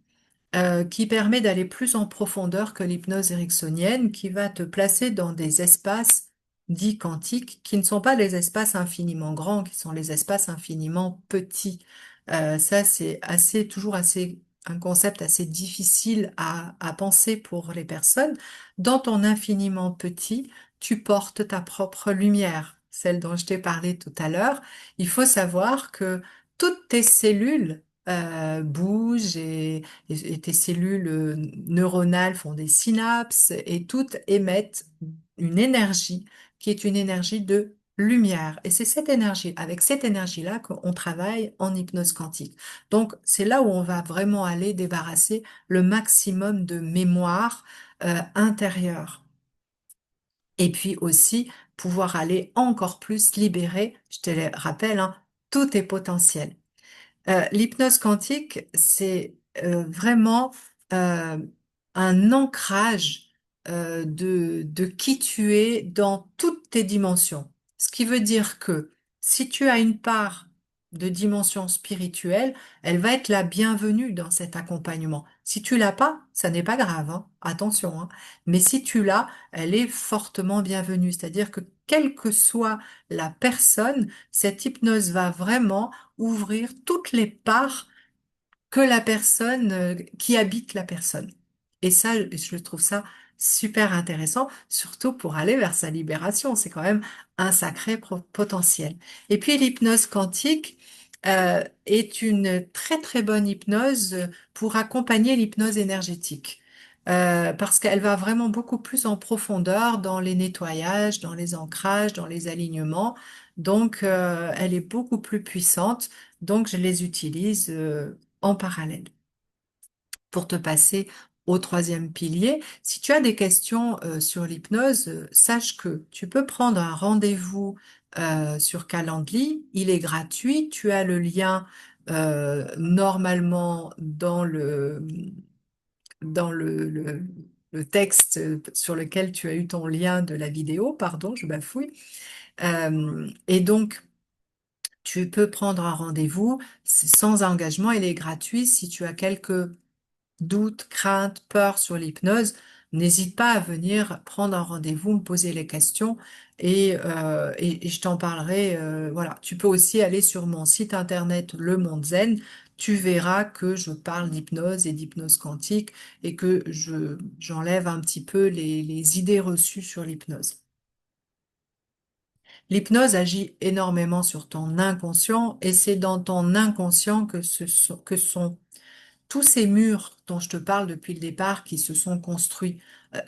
qui permet d'aller plus en profondeur que l'hypnose ericksonienne, qui va te placer dans des espaces dits quantiques, qui ne sont pas les espaces infiniment grands, qui sont les espaces infiniment petits. Ça, c'est toujours assez un concept assez difficile à penser pour les personnes. Dans ton infiniment petit, tu portes ta propre lumière, celle dont je t'ai parlé tout à l'heure. Il faut savoir que toutes tes cellules bougent et tes cellules neuronales font des synapses et toutes émettent une énergie qui est une énergie de lumière. Et c'est cette énergie, avec cette énergie-là qu'on travaille en hypnose quantique. Donc, c'est là où on va vraiment aller débarrasser le maximum de mémoire intérieure. Et puis aussi pouvoir aller encore plus libérer, je te le rappelle, hein, tous tes potentiels. L'hypnose quantique, c'est vraiment euh, un ancrage de qui tu es dans toutes tes dimensions. Ce qui veut dire que si tu as une part de dimension spirituelle, elle va être la bienvenue dans cet accompagnement. Si tu l'as pas, ça n'est pas grave, hein. Attention, hein. Mais si tu l'as, elle est fortement bienvenue. C'est-à-dire que quelle que soit la personne, cette hypnose va vraiment ouvrir toutes les parts que la personne, qui habite la personne. Et ça, je trouve ça super intéressant, surtout pour aller vers sa libération. C'est quand même un sacré potentiel. Et puis l'hypnose quantique est une très très bonne hypnose pour accompagner l'hypnose énergétique. Parce qu'elle va vraiment beaucoup plus en profondeur dans les nettoyages, dans les ancrages, dans les alignements. Donc, elle est beaucoup plus puissante. Donc, je les utilise en parallèle. Pour te passer au troisième pilier, si tu as des questions sur l'hypnose, sache que tu peux prendre un rendez-vous sur Calendly. Il est gratuit. Tu as le lien normalement le texte sur lequel tu as eu ton lien de la vidéo. Pardon, je bafouille. Et donc, tu peux prendre un rendez-vous, c'est sans engagement, il est gratuit. Si tu as quelques doutes, craintes, peurs sur l'hypnose, n'hésite pas à venir prendre un rendez-vous, me poser les questions et je t'en parlerai. Voilà. Tu peux aussi aller sur mon site internet Le Monde Zen. Tu verras que je parle d'hypnose et d'hypnose quantique et que j'enlève un petit peu les idées reçues sur l'hypnose. L'hypnose agit énormément sur ton inconscient et c'est dans ton inconscient que sont tous ces murs dont je te parle depuis le départ qui se sont construits,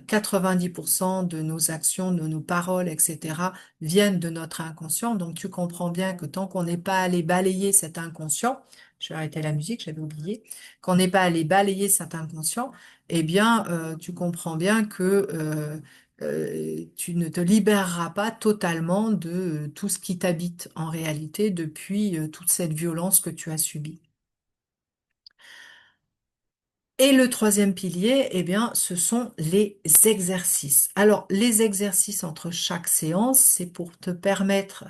90% de nos actions, de nos paroles, etc., viennent de notre inconscient. Donc tu comprends bien que tant qu'on n'est pas allé balayer cet inconscient, je vais arrêter la musique, j'avais oublié, qu'on n'est pas allé balayer cet inconscient, eh bien, tu comprends bien que tu ne te libéreras pas totalement de tout ce qui t'habite en réalité depuis toute cette violence que tu as subie. Et le troisième pilier, eh bien, ce sont les exercices. Alors, les exercices entre chaque séance, c'est pour te permettre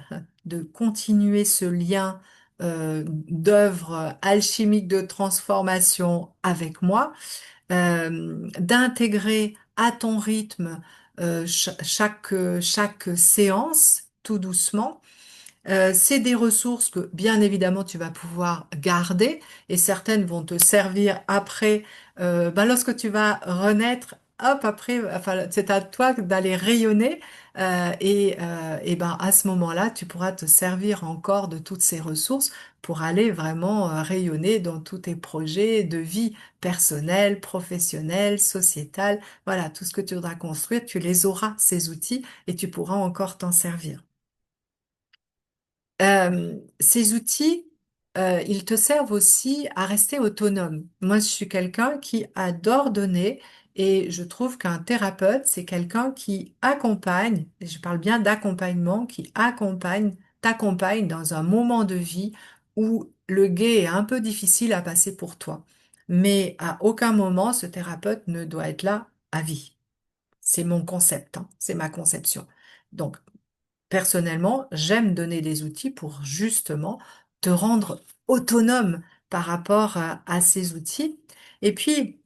de continuer ce lien d'œuvre alchimique de transformation avec moi, d'intégrer à ton rythme chaque séance, tout doucement. C'est des ressources que, bien évidemment, tu vas pouvoir garder et certaines vont te servir après, ben, lorsque tu vas renaître, hop, après, enfin, c'est à toi d'aller rayonner et ben, à ce moment-là, tu pourras te servir encore de toutes ces ressources pour aller vraiment rayonner dans tous tes projets de vie personnelle, professionnelle, sociétale. Voilà, tout ce que tu voudras construire, tu les auras, ces outils, et tu pourras encore t'en servir. Ces outils, ils te servent aussi à rester autonome. Moi, je suis quelqu'un qui adore donner et je trouve qu'un thérapeute, c'est quelqu'un qui accompagne, et je parle bien d'accompagnement, qui accompagne, t'accompagne dans un moment de vie où le gué est un peu difficile à passer pour toi. Mais à aucun moment, ce thérapeute ne doit être là à vie. C'est mon concept, hein, c'est ma conception. Donc, personnellement, j'aime donner des outils pour justement te rendre autonome par rapport à ces outils. Et puis,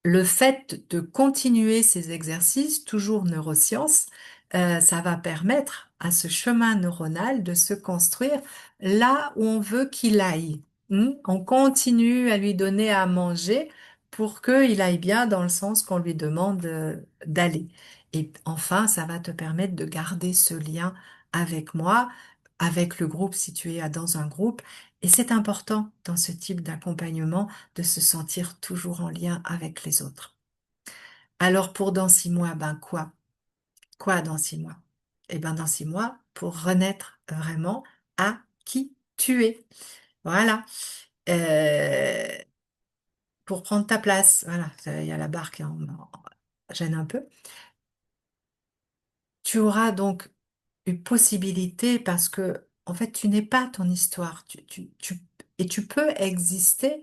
le fait de continuer ces exercices, toujours neurosciences, ça va permettre à ce chemin neuronal de se construire là où on veut qu'il aille. On continue à lui donner à manger pour qu'il aille bien dans le sens qu'on lui demande d'aller. Et enfin, ça va te permettre de garder ce lien avec moi, avec le groupe si tu es dans un groupe. Et c'est important dans ce type d'accompagnement de se sentir toujours en lien avec les autres. Alors pour dans 6 mois, ben quoi? Quoi dans 6 mois? Eh ben dans 6 mois, pour renaître vraiment à qui tu es. Voilà. Euh, pour prendre ta place. Voilà. Il y a la barre qui gêne un peu. Tu auras donc une possibilité parce que, en fait, tu n'es pas ton histoire. Et tu peux exister.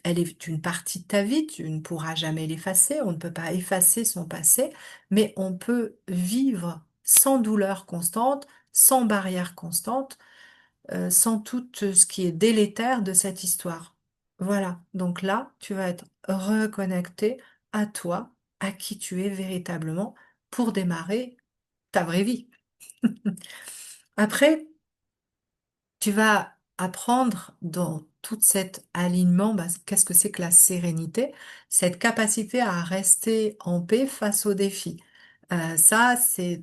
Elle est une partie de ta vie. Tu ne pourras jamais l'effacer. On ne peut pas effacer son passé, mais on peut vivre sans douleur constante, sans barrière constante, sans tout ce qui est délétère de cette histoire. Voilà. Donc là, tu vas être reconnecté à toi, à qui tu es véritablement pour démarrer ta vraie vie. Après, tu vas apprendre dans tout cet alignement, bah, qu'est-ce que c'est que la sérénité? Cette capacité à rester en paix face aux défis. Ça, c'est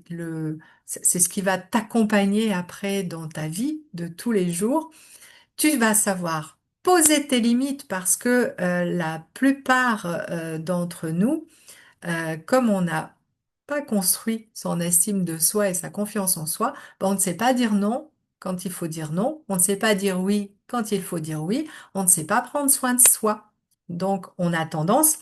ce qui va t'accompagner après dans ta vie de tous les jours. Tu vas savoir poser tes limites parce que la plupart d'entre nous, comme on n'a pas construit son estime de soi et sa confiance en soi, ben, on ne sait pas dire non quand il faut dire non, on ne sait pas dire oui quand il faut dire oui, on ne sait pas prendre soin de soi. Donc, on a tendance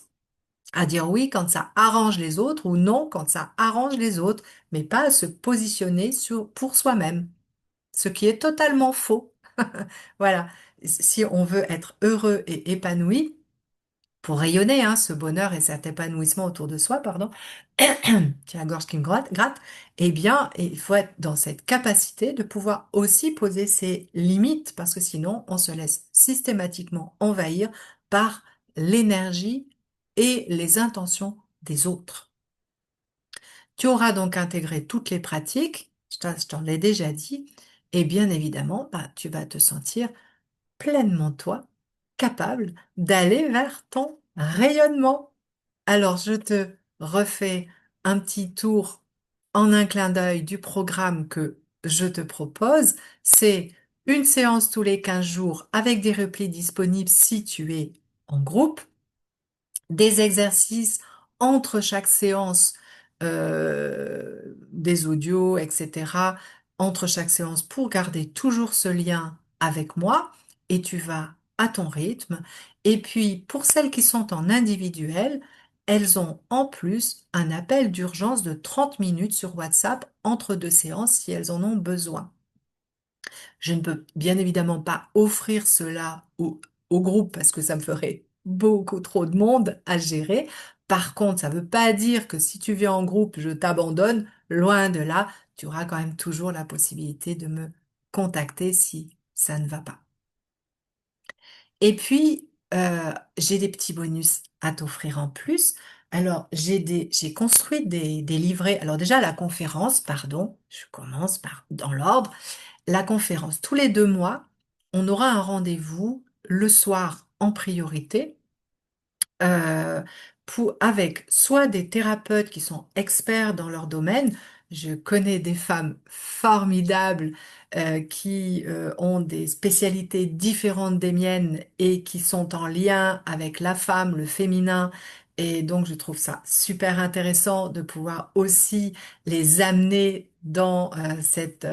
à dire oui quand ça arrange les autres ou non quand ça arrange les autres, mais pas à se positionner pour soi-même, ce qui est totalement faux. Voilà. Si on veut être heureux et épanoui, pour rayonner, hein, ce bonheur et cet épanouissement autour de soi, pardon, j'ai la gorge qui me gratte, eh bien, il faut être dans cette capacité de pouvoir aussi poser ses limites, parce que sinon, on se laisse systématiquement envahir par l'énergie et les intentions des autres. Tu auras donc intégré toutes les pratiques, je t'en l'ai déjà dit, et bien évidemment, bah, tu vas te sentir pleinement toi, capable d'aller vers ton rayonnement. Alors, je te refais un petit tour en un clin d'œil du programme que je te propose. C'est une séance tous les 15 jours avec des replis disponibles si tu es en groupe, des exercices entre chaque séance, des audios, etc., entre chaque séance pour garder toujours ce lien avec moi et tu vas à ton rythme. Et puis, pour celles qui sont en individuel, elles ont en plus un appel d'urgence de 30 minutes sur WhatsApp entre deux séances si elles en ont besoin. Je ne peux bien évidemment pas offrir cela au groupe parce que ça me ferait beaucoup trop de monde à gérer. Par contre, ça ne veut pas dire que si tu viens en groupe, je t'abandonne. Loin de là, tu auras quand même toujours la possibilité de me contacter si ça ne va pas. Et puis, j'ai des petits bonus à t'offrir en plus. Alors, j'ai construit des livrets. Alors déjà, la conférence, pardon, je commence par dans l'ordre. La conférence, tous les 2 mois, on aura un rendez-vous le soir en priorité euh, avec soit des thérapeutes qui sont experts dans leur domaine. Je connais des femmes formidables qui ont des spécialités différentes des miennes et qui sont en lien avec la femme, le féminin. Et donc, je trouve ça super intéressant de pouvoir aussi les amener dans cet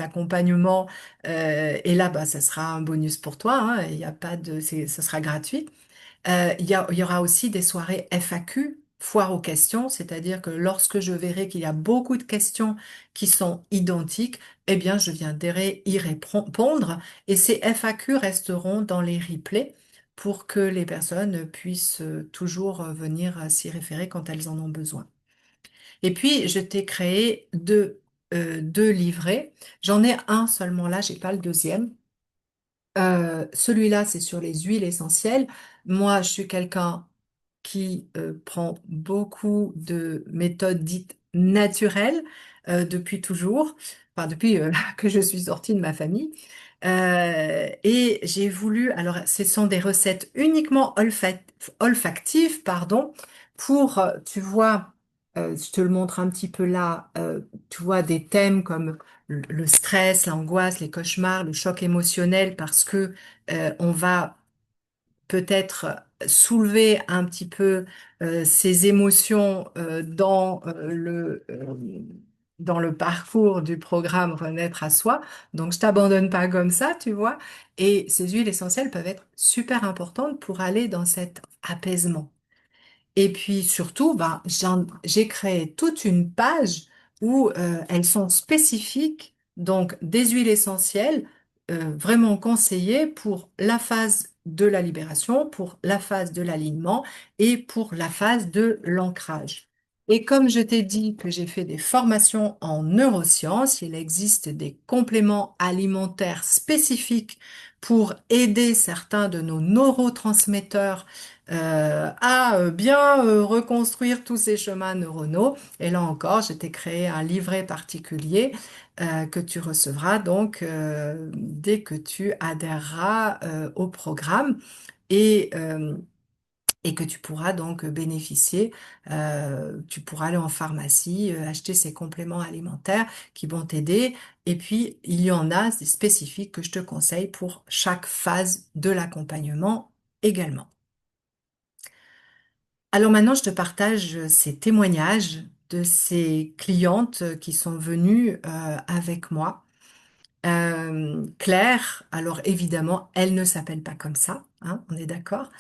accompagnement. Et là, bah, ça sera un bonus pour toi, hein. Il n'y a pas de, ce sera gratuit. Il y aura aussi des soirées FAQ, foire aux questions, c'est-à-dire que lorsque je verrai qu'il y a beaucoup de questions qui sont identiques, eh bien, je viendrai y répondre et ces FAQ resteront dans les replays pour que les personnes puissent toujours venir s'y référer quand elles en ont besoin. Et puis, je t'ai créé deux livrets. J'en ai un seulement là, j'ai pas le deuxième. Celui-là, c'est sur les huiles essentielles. Moi, je suis quelqu'un qui prend beaucoup de méthodes dites naturelles depuis toujours, enfin depuis que je suis sortie de ma famille. Et j'ai voulu, alors ce sont des recettes uniquement olfactives, pardon, pour, tu vois, je te le montre un petit peu là, tu vois, des thèmes comme le stress, l'angoisse, les cauchemars, le choc émotionnel, parce que on va peut-être soulever un petit peu ces émotions dans le parcours du programme Renaître à soi. Donc, je t'abandonne pas comme ça, tu vois. Et ces huiles essentielles peuvent être super importantes pour aller dans cet apaisement. Et puis surtout, ben, j'ai créé toute une page où elles sont spécifiques, donc des huiles essentielles vraiment conseillées pour la phase de la libération, pour la phase de l'alignement et pour la phase de l'ancrage. Et comme je t'ai dit que j'ai fait des formations en neurosciences, il existe des compléments alimentaires spécifiques pour aider certains de nos neurotransmetteurs à bien reconstruire tous ces chemins neuronaux. Et là encore, je t'ai créé un livret particulier que tu recevras donc dès que tu adhéreras au programme et, euh, et que tu pourras donc bénéficier. Tu pourras aller en pharmacie, acheter ces compléments alimentaires qui vont t'aider. Et puis, il y en a des spécifiques que je te conseille pour chaque phase de l'accompagnement également. Alors maintenant, je te partage ces témoignages de ces clientes qui sont venues avec moi. Claire, alors évidemment, elle ne s'appelle pas comme ça, hein, on est d'accord.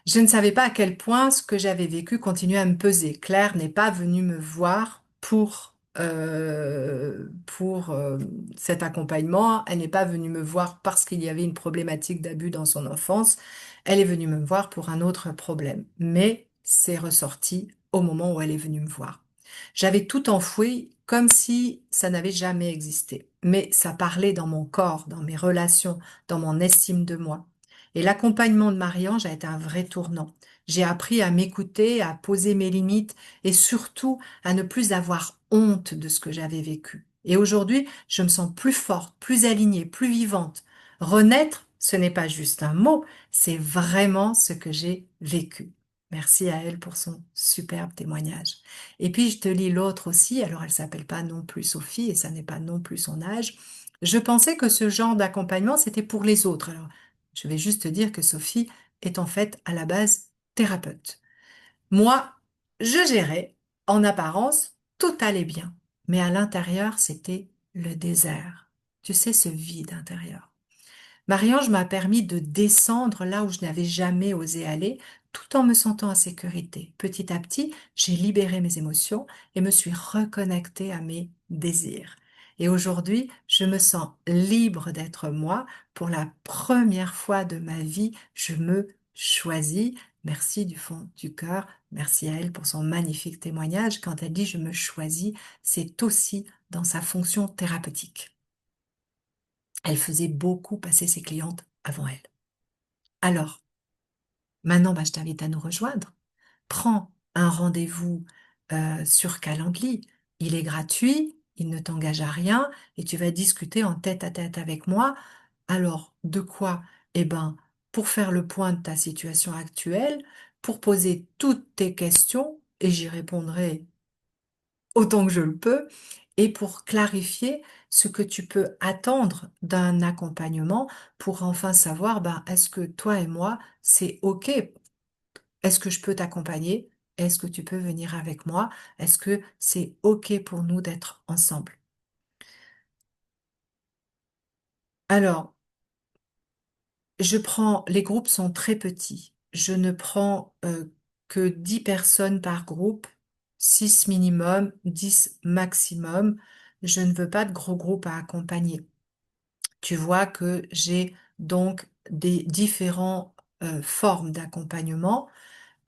Je ne savais pas à quel point ce que j'avais vécu continuait à me peser. Claire n'est pas venue me voir pour cet accompagnement. Elle n'est pas venue me voir parce qu'il y avait une problématique d'abus dans son enfance. Elle est venue me voir pour un autre problème. Mais c'est ressorti au moment où elle est venue me voir. J'avais tout enfoui comme si ça n'avait jamais existé. Mais ça parlait dans mon corps, dans mes relations, dans mon estime de moi. Et l'accompagnement de Marie-Ange a été un vrai tournant. J'ai appris à m'écouter, à poser mes limites et surtout à ne plus avoir honte de ce que j'avais vécu. Et aujourd'hui, je me sens plus forte, plus alignée, plus vivante. Renaître, ce n'est pas juste un mot, c'est vraiment ce que j'ai vécu. Merci à elle pour son superbe témoignage. Et puis, je te lis l'autre aussi. Alors, elle s'appelle pas non plus Sophie et ça n'est pas non plus son âge. Je pensais que ce genre d'accompagnement, c'était pour les autres. Alors, je vais juste te dire que Sophie est en fait à la base thérapeute. Moi, je gérais, en apparence, tout allait bien. Mais à l'intérieur, c'était le désert. Tu sais, ce vide intérieur. Marie-Ange m'a permis de descendre là où je n'avais jamais osé aller, tout en me sentant en sécurité. Petit à petit, j'ai libéré mes émotions et me suis reconnectée à mes désirs. Et aujourd'hui, je me sens libre d'être moi. Pour la première fois de ma vie, je me choisis. Merci du fond du cœur. Merci à elle pour son magnifique témoignage. Quand elle dit je me choisis, c'est aussi dans sa fonction thérapeutique. Elle faisait beaucoup passer ses clientes avant elle. Alors, maintenant, bah, je t'invite à nous rejoindre. Prends un rendez-vous sur Calendly. Il est gratuit, il ne t'engage à rien et tu vas discuter en tête à tête avec moi. Alors, de quoi? Eh ben, pour faire le point de ta situation actuelle, pour poser toutes tes questions et j'y répondrai autant que je le peux, et pour clarifier ce que tu peux attendre d'un accompagnement pour enfin savoir, ben, est-ce que toi et moi, c'est OK? Est-ce que je peux t'accompagner? Est-ce que tu peux venir avec moi? Est-ce que c'est OK pour nous d'être ensemble? Alors, les groupes sont très petits. Je ne prends que 10 personnes par groupe, 6 minimum, 10 maximum. Je ne veux pas de gros groupes à accompagner. Tu vois que j'ai donc des différentes formes d'accompagnement.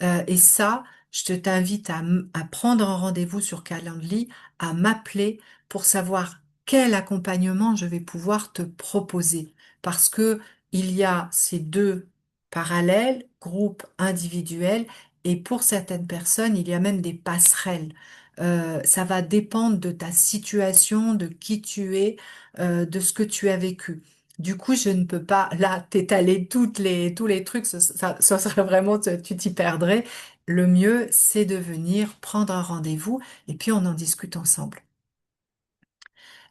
Et ça, je t'invite à prendre un rendez-vous sur Calendly, à m'appeler pour savoir quel accompagnement je vais pouvoir te proposer. Parce que il y a ces deux parallèles, groupes individuels, et pour certaines personnes, il y a même des passerelles. Ça va dépendre de ta situation, de qui tu es, de ce que tu as vécu. Du coup, je ne peux pas là t'étaler tous les trucs, ça serait vraiment, tu t'y perdrais. Le mieux, c'est de venir prendre un rendez-vous et puis on en discute ensemble.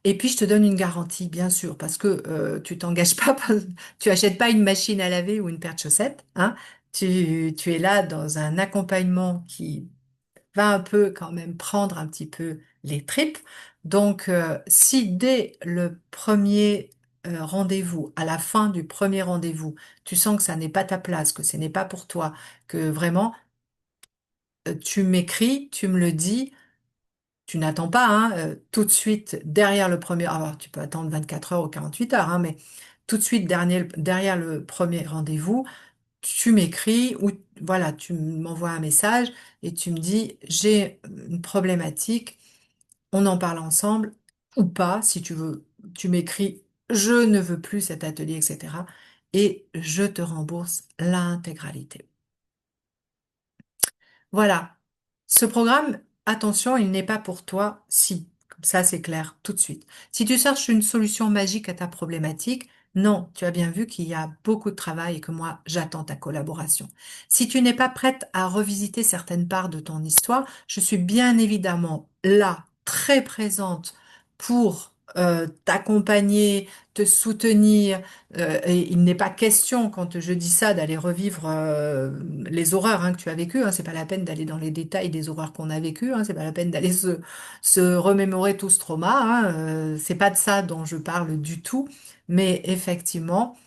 Et puis je te donne une garantie, bien sûr, parce que tu t'engages pas, tu achètes pas une machine à laver ou une paire de chaussettes, hein. Tu es là dans un accompagnement qui va un peu quand même prendre un petit peu les tripes. Donc, si dès le premier rendez-vous, à la fin du premier rendez-vous, tu sens que ça n'est pas ta place, que ce n'est pas pour toi, que vraiment tu m'écris, tu me le dis, tu n'attends pas hein, tout de suite derrière le premier. Alors, tu peux attendre 24 heures ou 48 heures, hein, mais tout de suite derrière le premier rendez-vous, tu m'écris ou voilà, tu m'envoies un message et tu me dis j'ai une problématique, on en parle ensemble ou pas, si tu veux, tu m'écris je ne veux plus cet atelier, etc. Et je te rembourse l'intégralité. Voilà. Ce programme, attention, il n'est pas pour toi si. Comme ça, c'est clair tout de suite. Si tu cherches une solution magique à ta problématique, non, tu as bien vu qu'il y a beaucoup de travail et que moi, j'attends ta collaboration. Si tu n'es pas prête à revisiter certaines parts de ton histoire, je suis bien évidemment là, très présente pour t'accompagner, te soutenir, et il n'est pas question, quand je dis ça, d'aller revivre les horreurs hein, que tu as vécues. Hein. C'est pas la peine d'aller dans les détails des horreurs qu'on a vécues. Hein. C'est pas la peine d'aller se remémorer tout ce trauma. Hein. C'est pas de ça dont je parle du tout. Mais effectivement,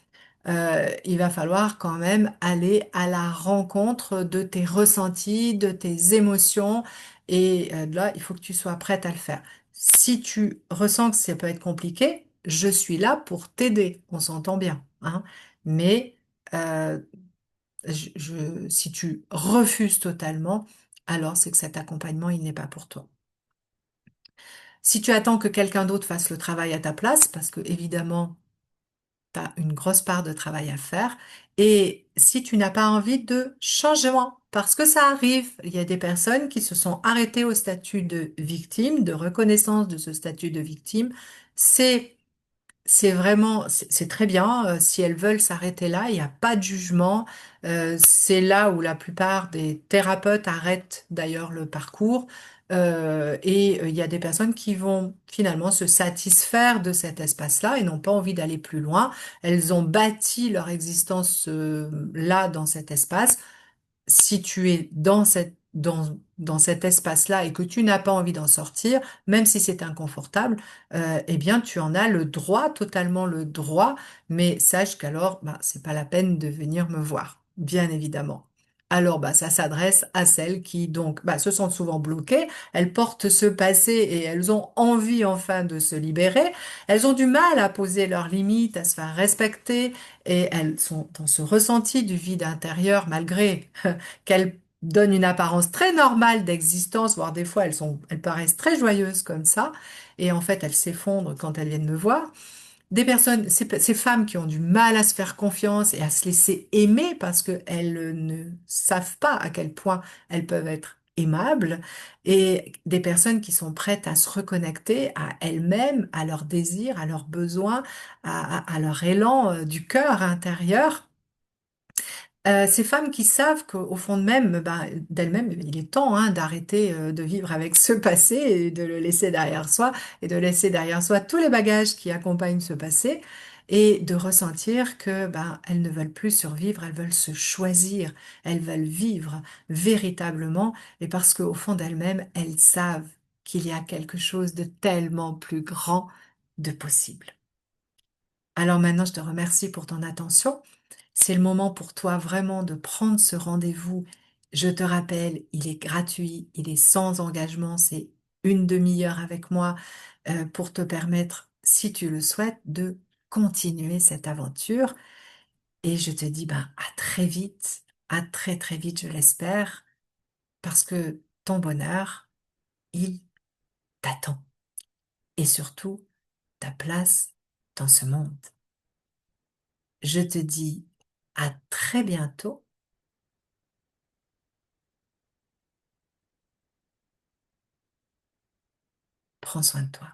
il va falloir quand même aller à la rencontre de tes ressentis, de tes émotions. Et là, il faut que tu sois prête à le faire. Si tu ressens que ça peut être compliqué, je suis là pour t'aider. On s'entend bien, hein. Mais euh, si tu refuses totalement, alors c'est que cet accompagnement, il n'est pas pour toi. Si tu attends que quelqu'un d'autre fasse le travail à ta place, parce que évidemment, tu as une grosse part de travail à faire. Et si tu n'as pas envie de changement, parce que ça arrive, il y a des personnes qui se sont arrêtées au statut de victime, de reconnaissance de ce statut de victime. C'est, c'est vraiment, c'est très bien. Si elles veulent s'arrêter là, il n'y a pas de jugement. C'est là où la plupart des thérapeutes arrêtent d'ailleurs le parcours. Il y a des personnes qui vont finalement se satisfaire de cet espace-là et n'ont pas envie d'aller plus loin. Elles ont bâti leur existence là, dans cet espace. Si tu es dans cet espace-là et que tu n'as pas envie d'en sortir, même si c'est inconfortable, eh bien, tu en as le droit, totalement le droit, mais sache qu'alors, bah, c'est pas la peine de venir me voir, bien évidemment. Alors, bah, ça s'adresse à celles qui, donc, bah, se sentent souvent bloquées, elles portent ce passé et elles ont envie enfin de se libérer, elles ont du mal à poser leurs limites, à se faire respecter, et elles sont dans ce ressenti du vide intérieur malgré qu'elles donnent une apparence très normale d'existence, voire des fois elles paraissent très joyeuses comme ça, et en fait elles s'effondrent quand elles viennent me voir. Des personnes, ces femmes qui ont du mal à se faire confiance et à se laisser aimer parce qu'elles ne savent pas à quel point elles peuvent être aimables, et des personnes qui sont prêtes à se reconnecter à elles-mêmes, à leurs désirs, à leurs besoins, à leur élan du cœur intérieur. Ces femmes qui savent qu'au fond de même, ben, d'elles-mêmes, il est temps d'arrêter de vivre avec ce passé et de le laisser derrière soi et de laisser derrière soi tous les bagages qui accompagnent ce passé et de ressentir que ben, elles ne veulent plus survivre, elles veulent se choisir, elles veulent vivre véritablement et parce qu'au fond d'elles-mêmes, elles savent qu'il y a quelque chose de tellement plus grand de possible. Alors maintenant, je te remercie pour ton attention. C'est le moment pour toi vraiment de prendre ce rendez-vous. Je te rappelle, il est gratuit, il est sans engagement, c'est une demi-heure avec moi pour te permettre, si tu le souhaites, de continuer cette aventure. Et je te dis ben, à très vite, à très très vite, je l'espère, parce que ton bonheur, il t'attend. Et surtout, ta place dans ce monde. Je te dis à très bientôt. Prends soin de toi.